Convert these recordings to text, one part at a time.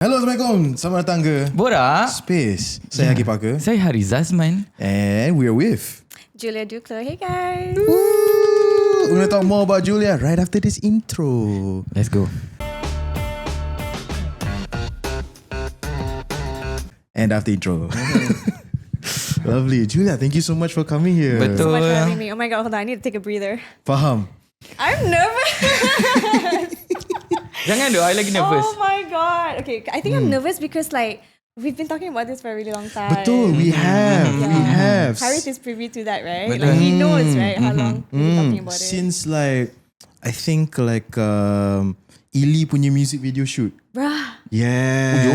Hello, Assalamualaikum. Selamat datang ke Borak. Space. Saya Haki Parker. Saya Hari Zazman. And we're with Julia Duclo. Hey guys. We're going to talk more about Julia right after this intro. Let's go. And after intro. Lovely. Julia, thank you so much for coming here. Betul. So much for having me. Oh my god, hold on. I need to take a breather. Faham. I'm nervous. Jangan doh, I lagi nervous. Oh my god. Okay, I think I'm nervous because like we've been talking about this for a really long time. Betul, we have. Yeah. We have. Harith is privy to that, right? Betul. Like he knows, right, how long we've been talking about it. Since like, I think like Ili punya music video shoot. Bruh, Yes.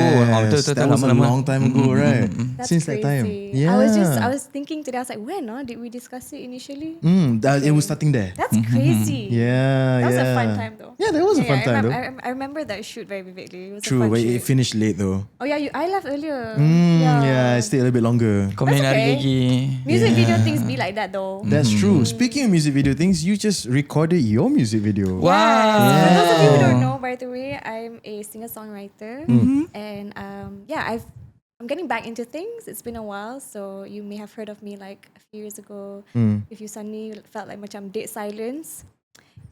betul, That was a lama-lama. long time ago, right? that's Since crazy. that time. Yeah. I was thinking today, I was like, when did we discuss it initially? It was starting there. That's crazy. Yeah, That was yeah. a fun time though. Yeah, that was a fun time though. I remember that shoot very vividly. It was True, a fun but shoot. it finished late though. Oh yeah, I left earlier. Yeah, I stayed a little bit longer. Kau main That's hari okay. lagi. Music video things be like that though. That's true. Speaking of music video things, you just recorded your music video. Wow. For those of you who don't know, by the way, I'm a singer-songwriter, and I'm getting back into things. It's been a while, so you may have heard of me like a few years ago. If you suddenly felt like macam dead silence,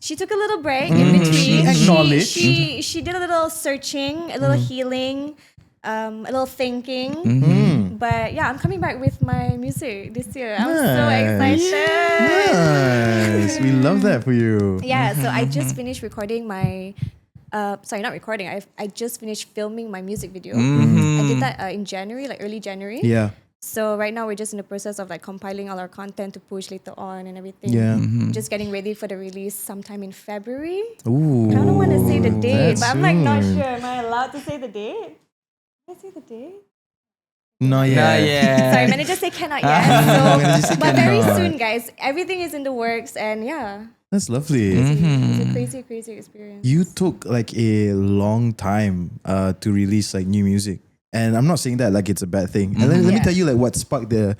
she took a little break in between. She acknowledged. She did a little searching, a little healing, a little thinking. But yeah, I'm coming back with my music this year. I'm so excited. Nice. We love that for you. Yeah, so I just finished recording my not recording. I just finished filming my music video. I did that in January, like early January. Yeah. So right now we're just in the process of like compiling all our content to push later on and everything. Yeah. Just getting ready for the release sometime in February. Ooh. I don't want to say the date, that's but I'm like not soon. sure. Am I allowed to say the date? Can I say the date? Not yet. Nah, yeah. Sorry, manager say cannot yet. Manager say So, but very cannot. soon, guys. Everything is in the works, and yeah, That's lovely. it's a crazy experience. You took like a long time to release like new music. And I'm not saying that like it's a bad thing. And let me Yeah. tell you like what sparked the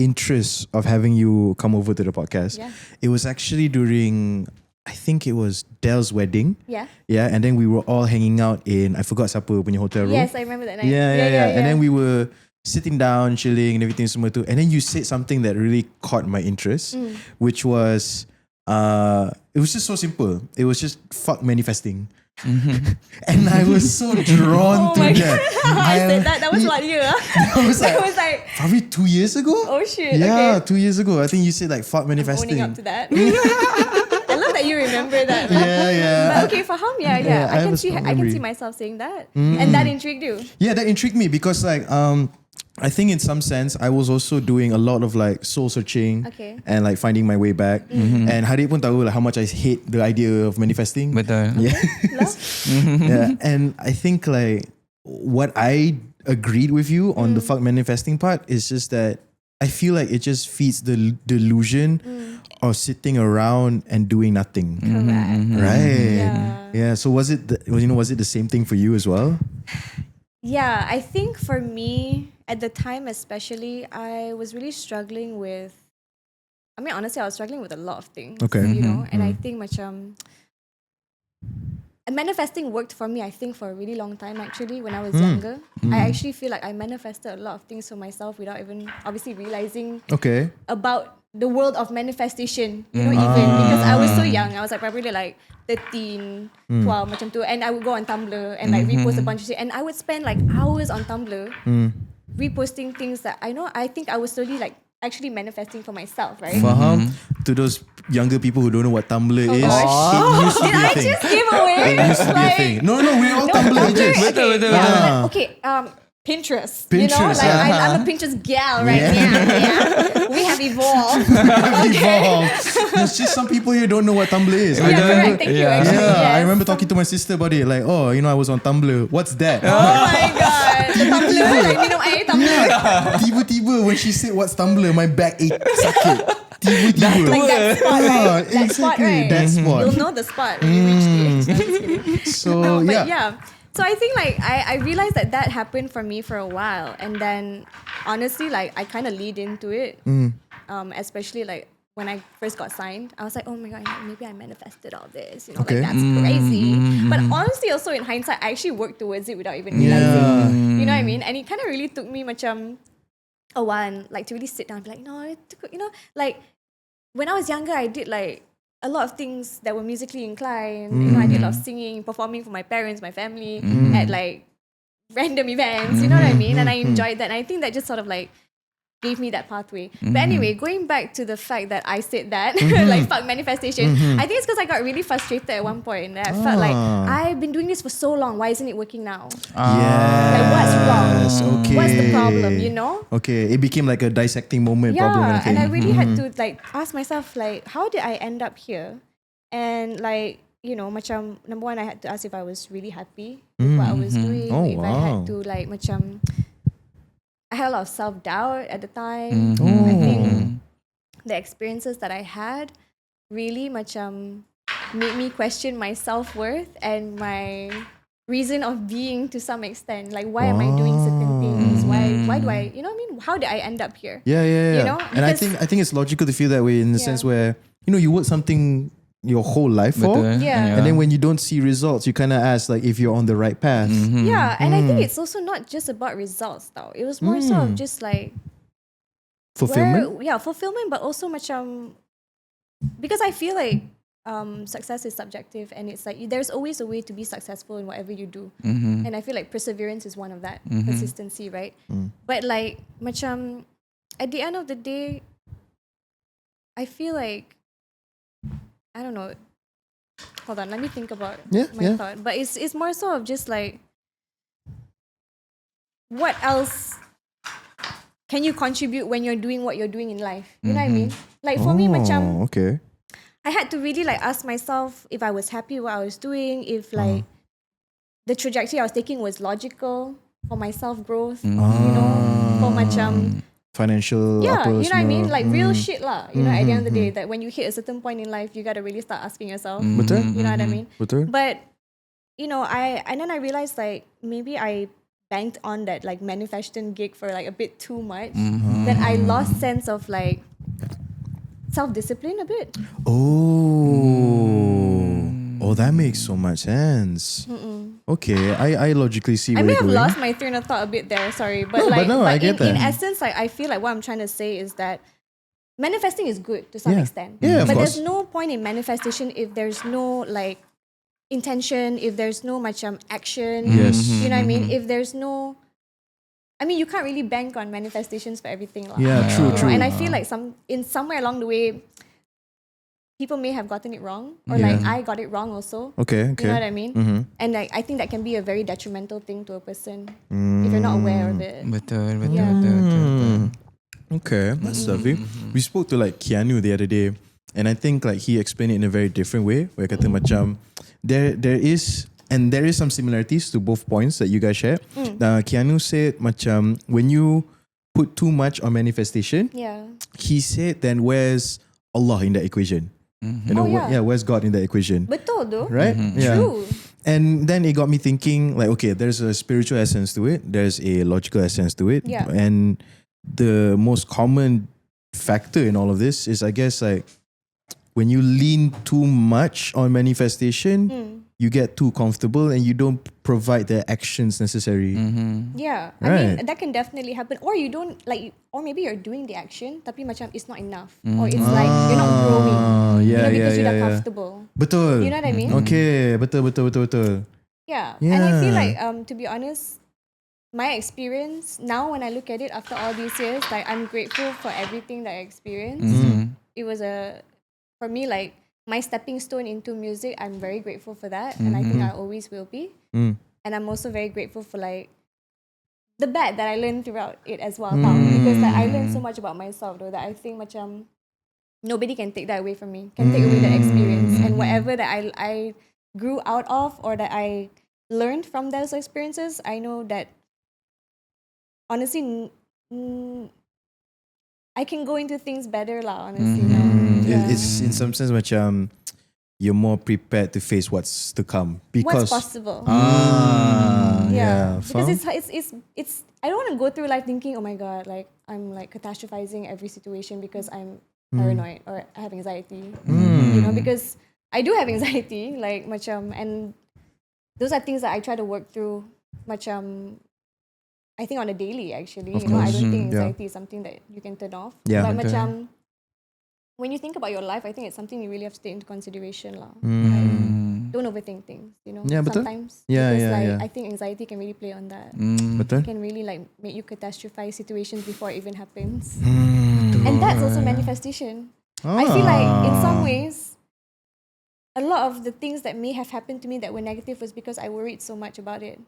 interest of having you come over to the podcast. Yeah. It was actually during, I think it was Dell's wedding. Yeah. Yeah, and then we were all hanging out in, I forgot siapa punya hotel room. Yes, I remember that night. Yeah. And then we were sitting down, chilling and everything semua tu. And then you said something that really caught my interest, which was, it was just so simple. It was just fuck manifesting. And I was so drawn Oh to my that. god! I said that. That was what year? I was That like, was like, probably 2 years ago? oh shit. Yeah, Okay. 2 years ago. I think you said like fuck manifesting. Owning up to that. I love that you remember that. Yeah. But okay, Faham, Yeah, yeah. I I have a can see. strong I can memory. see myself saying that, and that intrigued you. Yeah, that intrigued me because like I think in some sense I was also doing a lot of like soul searching Okay. and like finding my way back. And Hari pun tahu like how much I hate the idea of manifesting. Betul. Yeah. Love? Yeah. And I think like what I agreed with you on the fuck manifesting part is just that I feel like it just feeds the delusion of sitting around and doing nothing. Correct. Right. Yeah. So was it the same thing for you as well? Yeah, I think for me at the time, especially, I was really struggling with. I mean, honestly, I was struggling with a lot of things. Okay. You know, and I think manifesting worked for me, I think, for a really long time actually when I was younger. I actually feel like I manifested a lot of things for myself without even obviously realizing Okay. about the world of manifestation, you know, even because I was so young. I was like probably like 13, 12 macam tu, and I would go on Tumblr and like repost a bunch of shit, and I would spend like hours on Tumblr reposting things that I think I was slowly like actually manifesting for myself, right? Faham? To those younger people who don't know what Tumblr is, gosh. it used to Did be a I thing. just give away? It used to be a thing. No, we're all Tumblr agents. Okay, Betul. yeah, okay, Pinterest. You know, Pinterest, like yeah. I'm a Pinterest gal right now. Yeah. We have evolved. Evolved. There's just some people here don't know what Tumblr is. Yeah, correct. Thank you. Yeah. Actually, Yeah, I yes. remember talking to my sister about it. Like, oh, I was on Tumblr. What's that? Oh my god, the Tumblr, like minum air Tumblr. Yeah. Tiba-tiba when she said what's Tumblr, my back ached. Sakit. Tiba-tiba. Like that spot, right? That spot, exactly. right? That spot. You'll know the spot when you reach the age. No, just kidding. So, No, but yeah. So I think like I realized that happened for me for a while, and then honestly like I kind of lead into it, especially like when I first got signed, I was like, oh my God, maybe I manifested all this. You know, Okay. like that's crazy. But honestly, also in hindsight, I actually worked towards it without even realizing. You know what I mean? And it kind of really took me macam a while and like to really sit down and be like, no, it took, you know, like when I was younger, I did like a lot of things that were musically inclined. You know, I did a lot of singing, performing for my parents, my family at like random events. You know what I mean? And I enjoyed that. And I think that just sort of like gave me that pathway. But anyway, going back to the fact that I said that, like fuck manifestation, I think it's because I got really frustrated at one point. I felt like I've been doing this for so long. Why isn't it working now? Like what's wrong? Okay. What's the problem? You know? Okay, it became like a dissecting moment problem. Yeah, Okay. and I really had to like ask myself like, how did I end up here? And like, you know, macam number one, I had to ask if I was really happy with what I was doing. Oh, if I wow. had to like macam, I had a lot of self-doubt at the time. I think the experiences that I had really macam made me question my self-worth and my reason of being to some extent. Like, why am I doing certain things? Why do I, you know what I mean? How did I end up here? Yeah. You know? And I Because- think it's logical to feel that way in the sense where, you know, you work something your whole life for. Yeah. And then when you don't see results, you kind of ask like if you're on the right path. Yeah, and I think it's also not just about results though. It was more so of just like Fulfillment. fulfillment, but also macam, because I feel like success is subjective, and it's like there's always a way to be successful in whatever you do. And I feel like perseverance is one of that, consistency, right? But like macam at the end of the day, I feel like, I don't know. Hold on, let me think about my thought. But it's more so of just like, what else can you contribute when you're doing what you're doing in life? You know what I mean? Like for me, macam, Okay. I had to really like ask myself if I was happy with what I was doing, if like the trajectory I was taking was logical for my self-growth, you know, for macam, Financial. yeah, apa you know what I mean? semua. Like real shit lah. You know, at the end of the day, that when you hit a certain point in life, you gotta really start asking yourself. Betul. You know what I mean? Betul. But you know, and then I realized like maybe I banked on that like manifestation gig for like a bit too much. Then I lost sense of like self-discipline a bit. Oh, that makes so much sense. Okay, I logically see I where may you're have going. lost my train of thought a bit there, sorry. But No, but like no, I get in that. essence, like I feel like what I'm trying to say is that manifesting is good to some Yeah. extent. Yeah, of but course. there's no point in manifestation if there's no like intention, if there's no macam action. Yes. You know what I mean? If there's no, I mean, you can't really bank on manifestations for everything. Lah. Yeah, true, You know, true. and I feel like somewhere along the way, people may have gotten it wrong, or Yeah. like I got it wrong also. Okay. You know what I mean? And like I think that can be a very detrimental thing to a person if you're not aware of it. Betul. Okay, that's lovely. We spoke to like Keanu the other day, and I think like he explained it in a very different way. Where kata macam there is some similarities to both points that you guys shared. Keanu said macam when you put too much on manifestation, Yeah. he said then where's Allah in that equation? You know, where's God in that equation? Betul though. Right? Yeah. True. And then it got me thinking like, okay, there's a spiritual essence to it. There's a logical essence to it. Yeah. And the most common factor in all of this is, I guess, like when you lean too much on manifestation, you get too comfortable and you don't provide the actions necessary. Yeah, I Right. mean that can definitely happen. Or you don't like, or maybe you're doing the action, tapi macam it's not enough, or it's like you're not growing. You know, because you're not comfortable. Betul. You know what I mean? Okay, betul. Yeah. And I feel Yeah. like to be honest, my experience now when I look at it after all these years, like I'm grateful for everything that I experienced. It was for me like my stepping stone into music. I'm very grateful for that, and I think I always will be. And I'm also very grateful for like the bad that I learned throughout it as well. Because like I learned so much about myself though that I think macam nobody can take that away from me. Can take away that experience, and whatever that I grew out of or that I learned from those experiences, I know that honestly I can go into things better lah. Honestly, now. Yeah. It's in some sense macam you're more prepared to face what's to come because what's possible. Yeah. Because faham? it's I don't want to go through life thinking, oh my god, like I'm like catastrophizing every situation because I'm paranoid or I have anxiety. You know, because I do have anxiety, like macam, and those are things that I try to work through, macam, I think on a daily actually. Of You know, I course. don't think Yeah. anxiety is something that you can turn off. Yeah. But Betul. macam, when you think about your life, I think it's something you really have to take into consideration lah. Mm. Like, don't overthink things, you know. Yeah, betul. Sometimes. Yeah, because yeah, like yeah. I think anxiety can really play on that. Betul? It can really like make you catastrophize situations before it even happens. Mm. And that's also manifestation. I feel like in some ways, a lot of the things that may have happened to me that were negative was because I worried so much about it.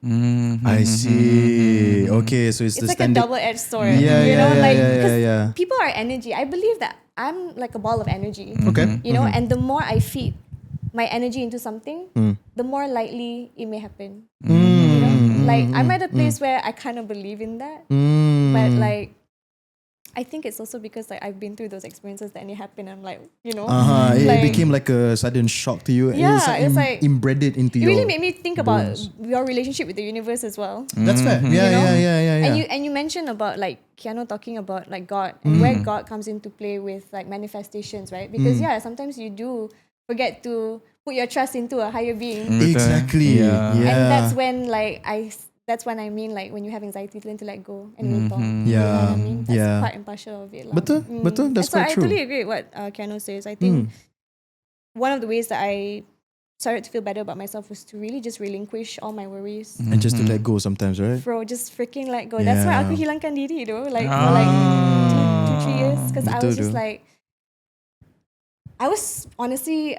I see. Okay, so it's It's the like a standard. double-edged sword. Yeah, you yeah, know, yeah, like yeah, because yeah. people are energy. I believe that I'm like a ball of energy. Okay. You know, and the more I feed my energy into something, the more likely it may happen. You know, like I'm at a place where I kind of believe in that, but like I think it's also because like I've been through those experiences that it happened. I'm like, you know, It like, became like a sudden shock to you. Yeah, it's it's like- embedded into it your. really made me think about bones. your relationship with the universe as well. That's fair. Yeah, You know? yeah. And you mentioned about like Keanu talking about like God and where God comes into play with like manifestations, right? Because yeah, sometimes you do forget to put your trust into a higher being. Exactly. Yeah. Yeah. And that's when like that's when I mean like when you have anxiety, learn to let go and move on. You know Yeah. what I mean? That's Yeah. part and partial of it. Lah. Betul, betul. That's And so quite I true. totally agree with what Keanu says. I think one of the ways that I started to feel better about myself was to really just relinquish all my worries. And just to let go sometimes, right? Bro, just freaking let go. That's why Yeah. aku hilangkan diri though. Like for like 2-3 years. Because I was Betul just tu. like, I was honestly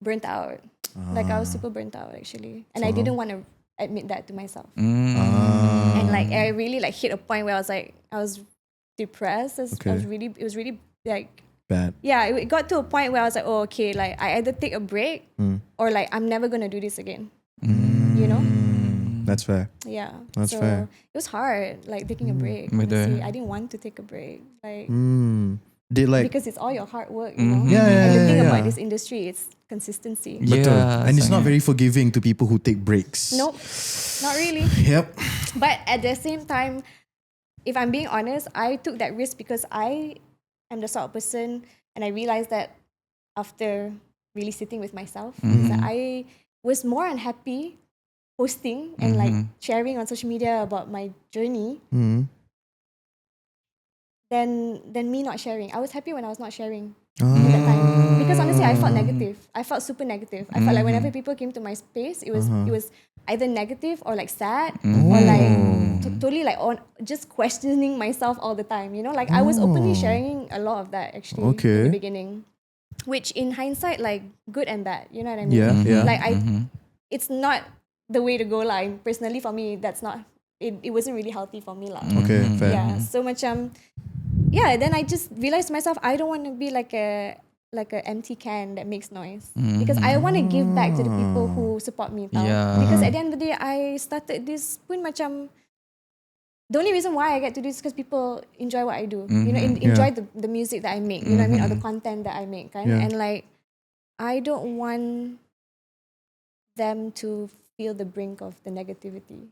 burnt out. Like I was super burnt out actually. And I didn't want to admit that to myself. And like I really like hit a point where I was depressed. Okay. It was really like, Bad. yeah, it got to a point where I was like, oh, okay, like I either take a break or like I'm never gonna do this again. You know? That's fair. Yeah. That's so fair. it was hard, like taking a break. Betul. Honestly. I didn't want to take a break. Like Did like because it's all your hard work, you know? Yeah, And the thing yeah. about this industry, it's consistency. Betul. Yeah, And it's not sangat. very forgiving to people who take breaks. Nope. Not really. Yep. But at the same time, if I'm being honest, I took that risk because I am the sort of person, and I realized that after really sitting with myself, is that I was more unhappy posting and like sharing on social media about my journey than me not sharing. I was happy when I was not sharing at that time because honestly, I felt negative. I felt super negative. I felt like whenever people came to my space, it was either negative or like sad or like totally like on just questioning myself all the time. You know, like I was openly sharing a lot of that actually in Okay. the beginning, which in hindsight, like good and bad. You know what I mean? Yeah. Like it's not the way to go. Like personally, for me, that's not. It wasn't really healthy for me, lah. Okay, fair. Yeah. So macam, yeah. Then I just realized to myself, I don't want to be like a empty can that makes noise because I want to give back to the people who support me. Tau. Yeah. Because at the end of the day, I started this pun macam. The only reason why I get to do this is because people enjoy what I do. You know, enjoy the music that I make. You know what I mean, or the content that I make. Kan? Yeah. And like, I don't want them to feel the brink of the negativity.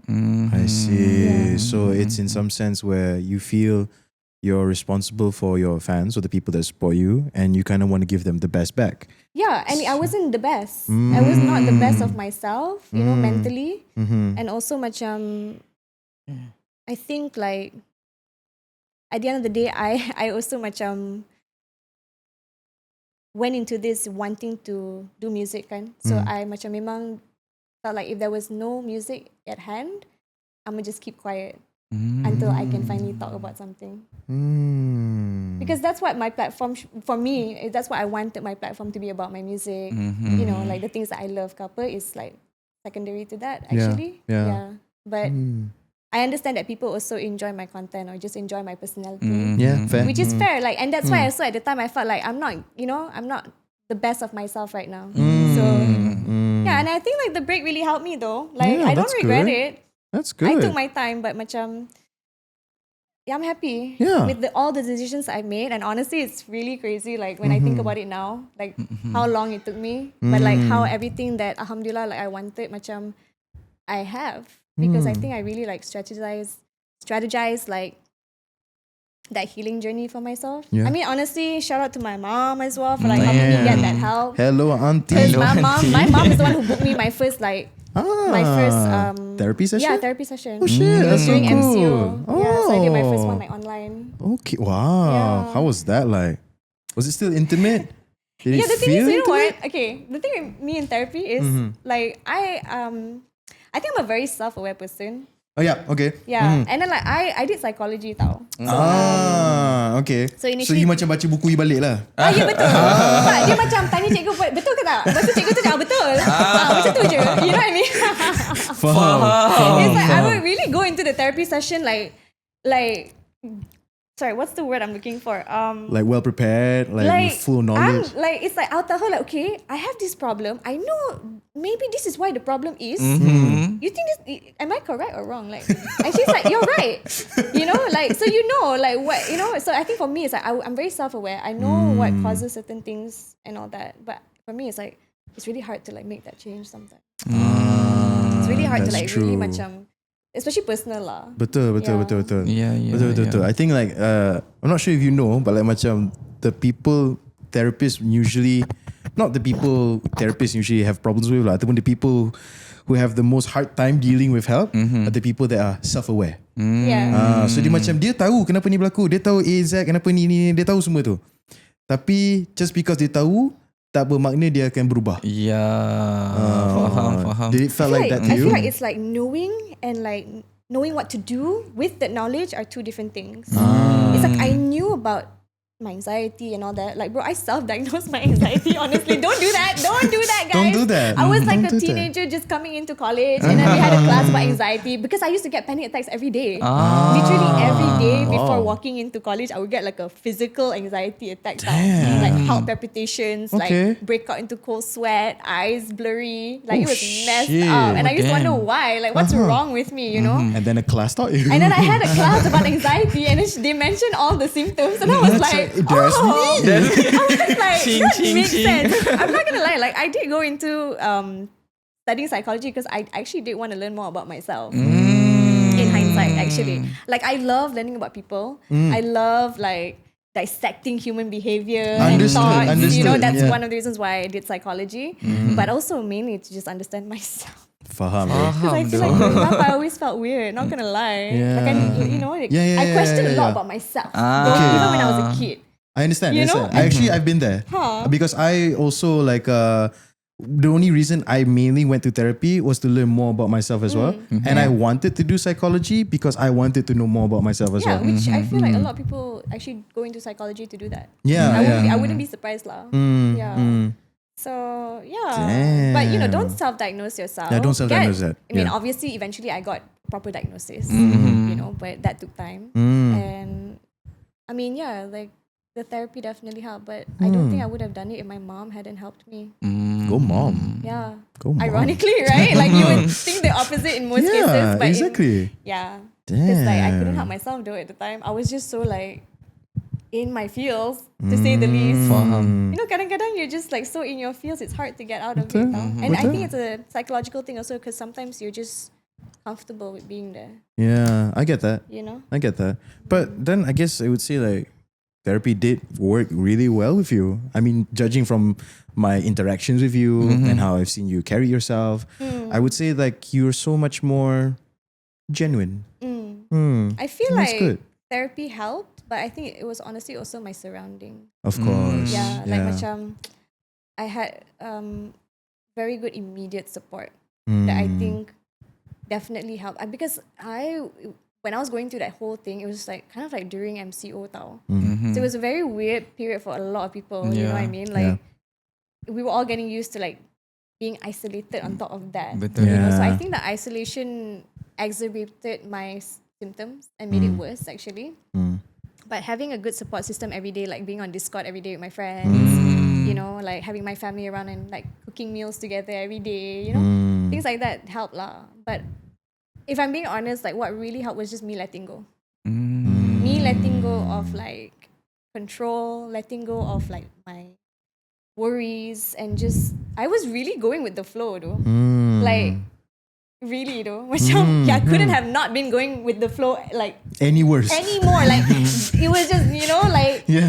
I see. Yeah. So it's in some sense where you feel you're responsible for your fans or the people that support you, and you kind of want to give them the best back. Yeah, and I wasn't the best. I was not the best of myself, you know, mentally. And also macam, I think like, at the end of the day, I also macam went into this wanting to do music kan. So I macam memang felt like if there was no music at hand, I'm gonna just keep quiet until I can finally talk about something. Because that's what my platform, for me, that's what I wanted my platform to be about, my music. You know, like the things that I love, couple is like secondary to that actually. Yeah. But I understand that people also enjoy my content or just enjoy my personality. Yeah, fair. Which is fair. Like, and that's why also at the time I felt like I'm not the best of myself right now. So yeah, and I think like the break really helped me though. Like Yeah, I don't that's regret good. it. That's good. I took my time, but macam, yeah, I'm happy Yeah. with all the decisions I made. And honestly, it's really crazy. Like when I think about it now, like how long it took me, but like how everything that alhamdulillah like I wanted, macam I have, because I think I really like strategize like that healing journey for myself. Yeah. I mean, honestly, shout out to my mom as well for like helping me get that help. Hello, auntie. Because my mom is the one who booked me my first therapy session? Yeah, therapy session. Oh shit, It was that's so during cool. MCO. Yeah, so I did my first Oh. one like online. Okay, wow. Yeah. How was that like? Was it still intimate? Did Yeah, it the thing is, feel you know what? intimate? Okay, the thing with me in therapy is like I think I'm a very self-aware person. Oh yeah, okay. Yeah, and then like I did psychology tau. So, Okay. So So initially- you macam baca buku you balik lah. ya betul. Sebab dia macam tanya cikgu betul ke tak? Lepas tu cikgu tu cakap betul. Macam tu je. You know what I mean? It's like I would really go into the therapy session like sorry, what's the word I'm looking for? Like well prepared, like with full knowledge. It's like I'll tell her like, okay, I have this problem. I know maybe this is why the problem is. You think this? Am I correct or wrong? Like, and she's like, you're right. You know, like so you know, like what you know. So I think for me, it's like I'm very self-aware. I know what causes certain things and all that. But for me, it's like it's really hard to like make that change sometimes. It's really hard to that's like really true. macam, especially personal lah. Betul. Yeah. Betul. I think like I'm not sure if you know, but like macam the people therapists usually, not the people therapists usually have problems with lah. Ataupun the people who have the most hard time dealing with help are the people that are self-aware. Yeah. So dia macam dia tahu kenapa ni berlaku, dia tahu A Z kenapa ni, dia tahu semua tu. Tapi just because dia tahu, tak bermakna dia akan berubah. Faham. Did it felt like that to I you? feel like it's like knowing and like knowing what to do with that knowledge are two different things. It's like I knew about my anxiety and all that. Like, bro, I self-diagnosed my anxiety. Honestly, don't do that. Don't do that, guys. Don't do that. I was like Don't a do that. teenager just coming into college, and then we had a class about anxiety because I used to get panic attacks every day. Literally every day before walking into college, I would get like a physical anxiety attack. Like heart palpitations, Okay. like break out into cold sweat, eyes blurry. Like it was messed shit. up, and I used to Damn. wonder why. Like, what's wrong with me? You know. And then a class taught you. And then I had a class about anxiety, and then they mentioned all the symptoms, and I was like, That's "Oh, me. I was like, Ching, that ching, makes ching. sense." I'm not gonna lie, like I did go into studying psychology because I actually did want to learn more about myself. In hindsight, actually, like I love learning about people. I love like dissecting human behavior and thoughts. You know, Understood, that's yeah. one of the reasons why I did psychology, but also mainly to just understand myself. Faham. Because I feel like growing up, I always felt weird. Not gonna lie, Yeah. like you know, like, Yeah, I questioned a lot yeah. about myself, Okay. even when I was a kid. I understand. You know? I've been there. Because I also like the only reason I mainly went to therapy was to learn more about myself as well. And I wanted to do psychology because I wanted to know more about myself as Yeah, well. which I feel like a lot of people actually go into psychology to do that. Yeah, I wouldn't be surprised lah. Yeah. So yeah, but you know, don't self-diagnose yourself. Yeah, don't self-diagnose that. I mean, Yeah. obviously, eventually, I got proper diagnosis. You know, but that took time. And I mean, yeah, like the therapy definitely helped, but I don't think I would have done it if my mom hadn't helped me. Go mom. Yeah. Go mom. Ironically, right? Like you would think the opposite in most cases, Yeah, but exactly. yeah. Because like I couldn't Damn. help myself though at the time. I was just so like in my feels, to say the least. You know, kadang-kadang you're just like so in your feels, it's hard to get out of it. And I think it's a psychological thing also because sometimes you're just comfortable with being there, Yeah, I get that. you know? I get that. But then I guess I would say like therapy did work really well with you. I mean, judging from my interactions with you and how I've seen you carry yourself, I would say like you're so much more genuine. I feel That's like good. therapy helped, but I think it was honestly also my surrounding. Of course. Yeah, like macam I had very good immediate support that I think definitely helped. Because when I was going through that whole thing, it was like kind of like during MCO tau. So it was a very weird period for a lot of people. You know what I mean? Like we were all getting used to like being isolated on top of that. Betul. You know? So I Yeah. think the isolation exacerbated my symptoms and made it worse actually. But having a good support system every day, like being on Discord every day with my friends, you know, like having my family around and like cooking meals together every day, you know, things like that help lah. But if I'm being honest, like what really helped was just me letting go. Me letting go of like control, letting go of like my worries, and just I was really going with the flow though. Like really though. Macam, I couldn't have not been going with the flow like Any worse? anymore. Like it was just, Yeah.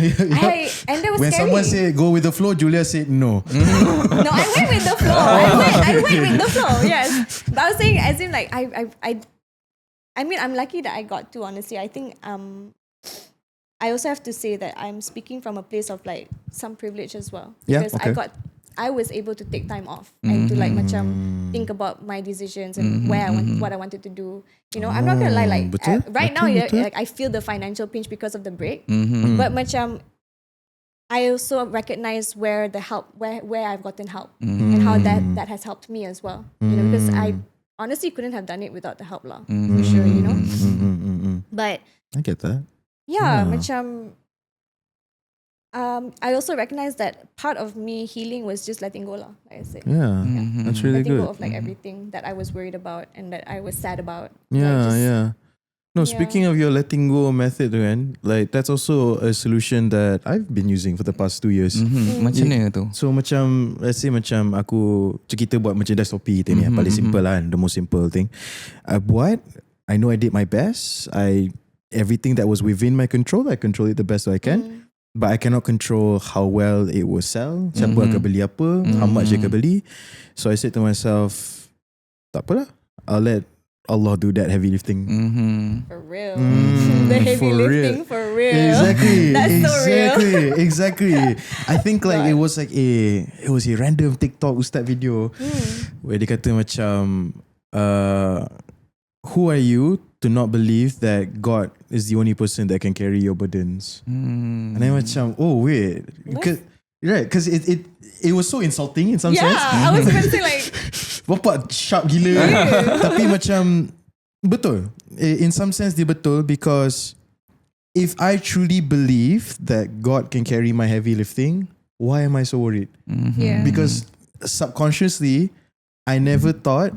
and that was When scary. someone said go with the flow, Julia said no. No, I went with the flow. I went with the flow. Yes, but I was saying, as in like I mean, I'm lucky that I got to. Honestly, I think I also have to say that I'm speaking from a place of like some privilege as well, Yeah, because okay. I was able to take time off and to like macam think about my decisions and what I wanted to do. I'm not gonna lie, like betul, right now, betul. like I feel the financial pinch because of the break, but macam I also recognize where the help, where I've gotten help, and how that has helped me as well. Because I honestly couldn't have done it without the help lah, for sure. But I get that. yeah, macam I also recognize that part of me healing was just letting go lah, like I said. Yeah, that's really Letting good. go of like everything that I was worried about and that I was sad about. Yeah. No, Yeah. speaking of your letting go method, kan, like that's also a solution that I've been using for the past 2 years. Macam mana tu? So macam, let's say macam aku, kita buat merchandise topi kita ni, yang paling simple lah, the most simple thing. I buat, I know I did my best. Everything that was within my control, I control it the best I can. But I cannot control how well it will sell. Siapa akan beli apa, how much dia akan beli. So I said to myself, tak apalah, I'll let Allah do that heavy lifting. For real. The heavy for lifting real. for real. Exactly. That's so real. Exactly. I think like it was like a random TikTok ustaz video where dia kata macam who are you to not believe that God is the only person that can carry your burdens? And then macam, oh wait, because it was so insulting in some sense. Yeah, I was going to say like, Bapak sharp gila. Tapi macam betul. In some sense dia betul, because if I truly believe that God can carry my heavy lifting, why am I so worried? yeah. Because subconsciously I never thought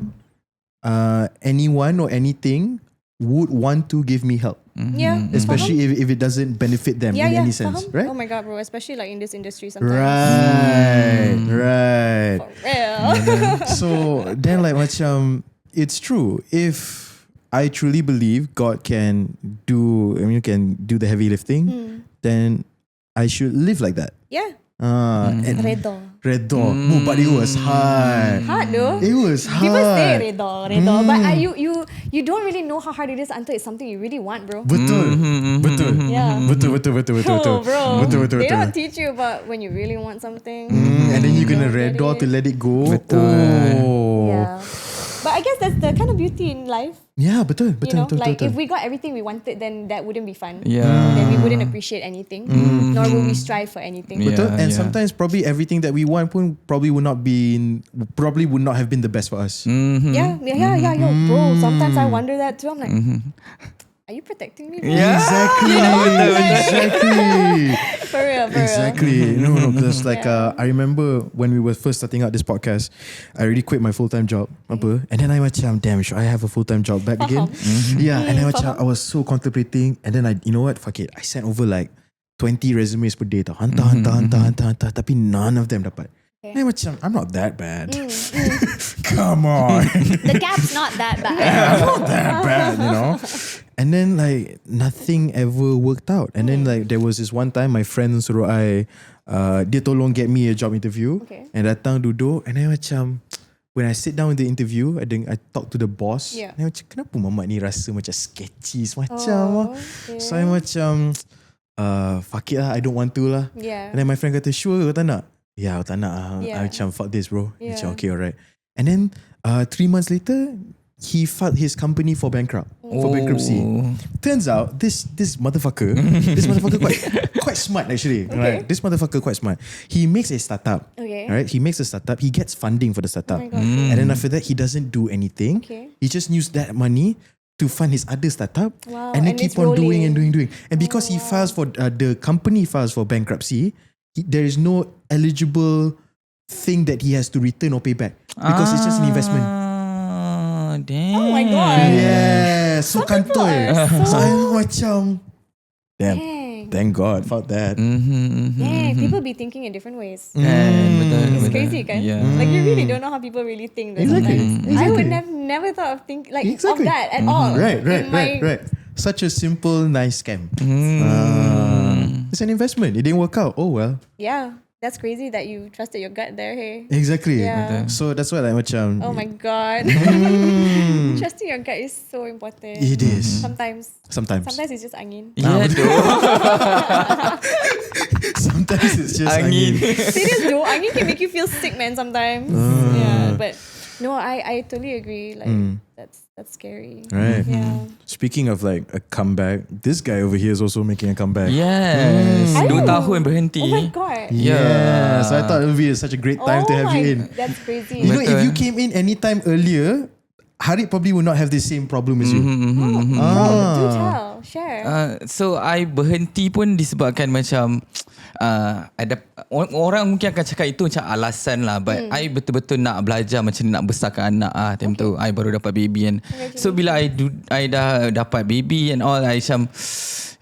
anyone or anything would want to give me help, Yeah. especially if it doesn't benefit them in any sense, faham. right? Oh my god, bro, especially like in this industry sometimes. Right. For real. So then like macam, it's true. If I truly believe God can do the heavy lifting, then I should live like that. Yeah. And Redha. But it was hard. Hard though. It was hard. People say redha. But you don't really know how hard it is until it's something you really want, bro. Betul. Yeah. Betul. Oh, bro. Betul. They don't teach you about when you really want something. And then you're gonna Don't get redha it. to let it go. Betul. Oh. Yeah. But I guess that's the kind of beauty in life. Yeah, betul. Like if we got everything we wanted, then that wouldn't be fun. Yeah. Then we wouldn't appreciate anything, nor would we strive for anything. Yeah. Betul. And sometimes probably everything that we want pun probably would not have been the best for us. Yeah, yo, bro. Sometimes I wonder that too. I'm like, are you protecting me? Bro? Yeah. Exactly. For real. Exactly. No, because like I remember when we were first starting out this podcast, I already quit my full-time job. Apa? And then I macam, damn, should I have a full-time job back again? Yeah. And then macam, I was so contemplating. And then you know what? Fuck it. I sent over like 20 resumes per day. Hantar. Tapi none of them dapat. And I macam, I'm not that bad. Come on. The gap's not that bad. I'm not that bad, And then like nothing ever worked out. And then like there was this one time my friend suruh I dia tolong get me a job interview. Okay. And datang duduk, and then macam when I sit down in the interview, I talk to the boss. Yeah. And I macam, kenapa mamak ni rasa macam sketchy semacam. Okay. So I macam fuck it lah, I don't want to lah. Yeah. And then my friend kata, sure kau tak nak? Yeah, aku tak nak. Yeah. I macam fuck this bro. Yeah. Macam okay, alright. And then 3 months later, he filed his company for bankruptcy. Turns out this motherfucker quite smart actually. Okay. Right? This motherfucker quite smart. He makes a startup. Okay. Right? He makes a startup. He gets funding for the startup. Oh my God. And then after that, he doesn't do anything. Okay. He just used that money to fund his other startup. Wow, And then and keep it's on doing and rolling. doing. And because he files for the company files for bankruptcy, there is no eligible thing that he has to return or pay back because it's just an investment. Damn. Oh my God. Yeah, so kantoi. So I macam, damn. Dang. Thank God for that. Yeah, people be thinking in different ways. Betul. It's crazy, kan? Yeah. Like you really don't know how people really think. Exactly. Sometimes. I would have never thought of think like of that at all. Right. In Such a simple, nice scam. It's an investment. It didn't work out. Oh well. Yeah, that's crazy that you trusted your gut there. Hey. Exactly. Yeah. So that's why like macam. Oh my God. Trusting your gut is so important. It is. Sometimes it's just angin. Yeah, Sometimes it's just angin. Serious though, angin can make you feel sick, man. Sometimes. Yeah, but no, I totally agree. Like that's scary. Right. Yeah. Speaking of like a comeback, this guy over here is also making a comeback. Yes. 2 tahun berhenti. Oh my God. Yeah. So I thought it would be such a great time to have you in. That's crazy. You know, if you came in anytime earlier, Harit probably would not have the same problem as you. Do tell, share. So I berhenti pun disebabkan macam ada orang mungkin akan cakap itu macam alasan lah, but I betul-betul nak belajar macam nak besarkan anak time tu I baru dapat baby kan. So bila I dah dapat baby and all, I macam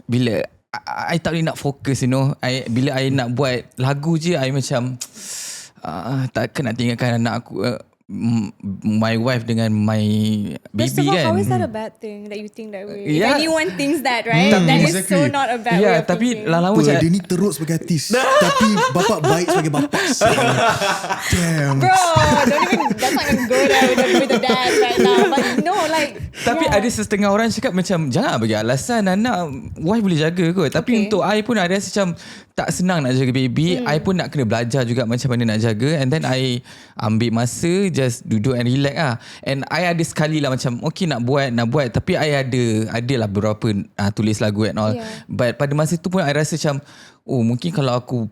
bila I tak boleh nak fokus, you know. Bila I nak buat lagu je, I macam takkan nak tinggalkan anak aku, my wife dengan my baby. First of all, kan. how is that a bad thing that you think that way? Yeah. If anyone thinks that, right? Tapi- That is Exactly. so not a bad way of tapi thinking. lama-lama Apa, macam dia ni teruk sebagai artis tapi bapak baik sebagai bapak. Damn. Bro, don't even, that's not even go there with the dad right now. But no, like Tapi ada setengah orang cakap macam jangan bagi alasan, anak wife boleh jaga kot. Tapi untuk I pun ada rasa macam tak senang nak jaga baby. I pun nak kena belajar juga macam mana nak jaga. And then I ambil masa just duduk and relax lah. And I ada sekali lah macam okay nak buat. Tapi I ada lah beberapa tulis lagu and all. But pada masa tu pun I rasa macam mungkin kalau aku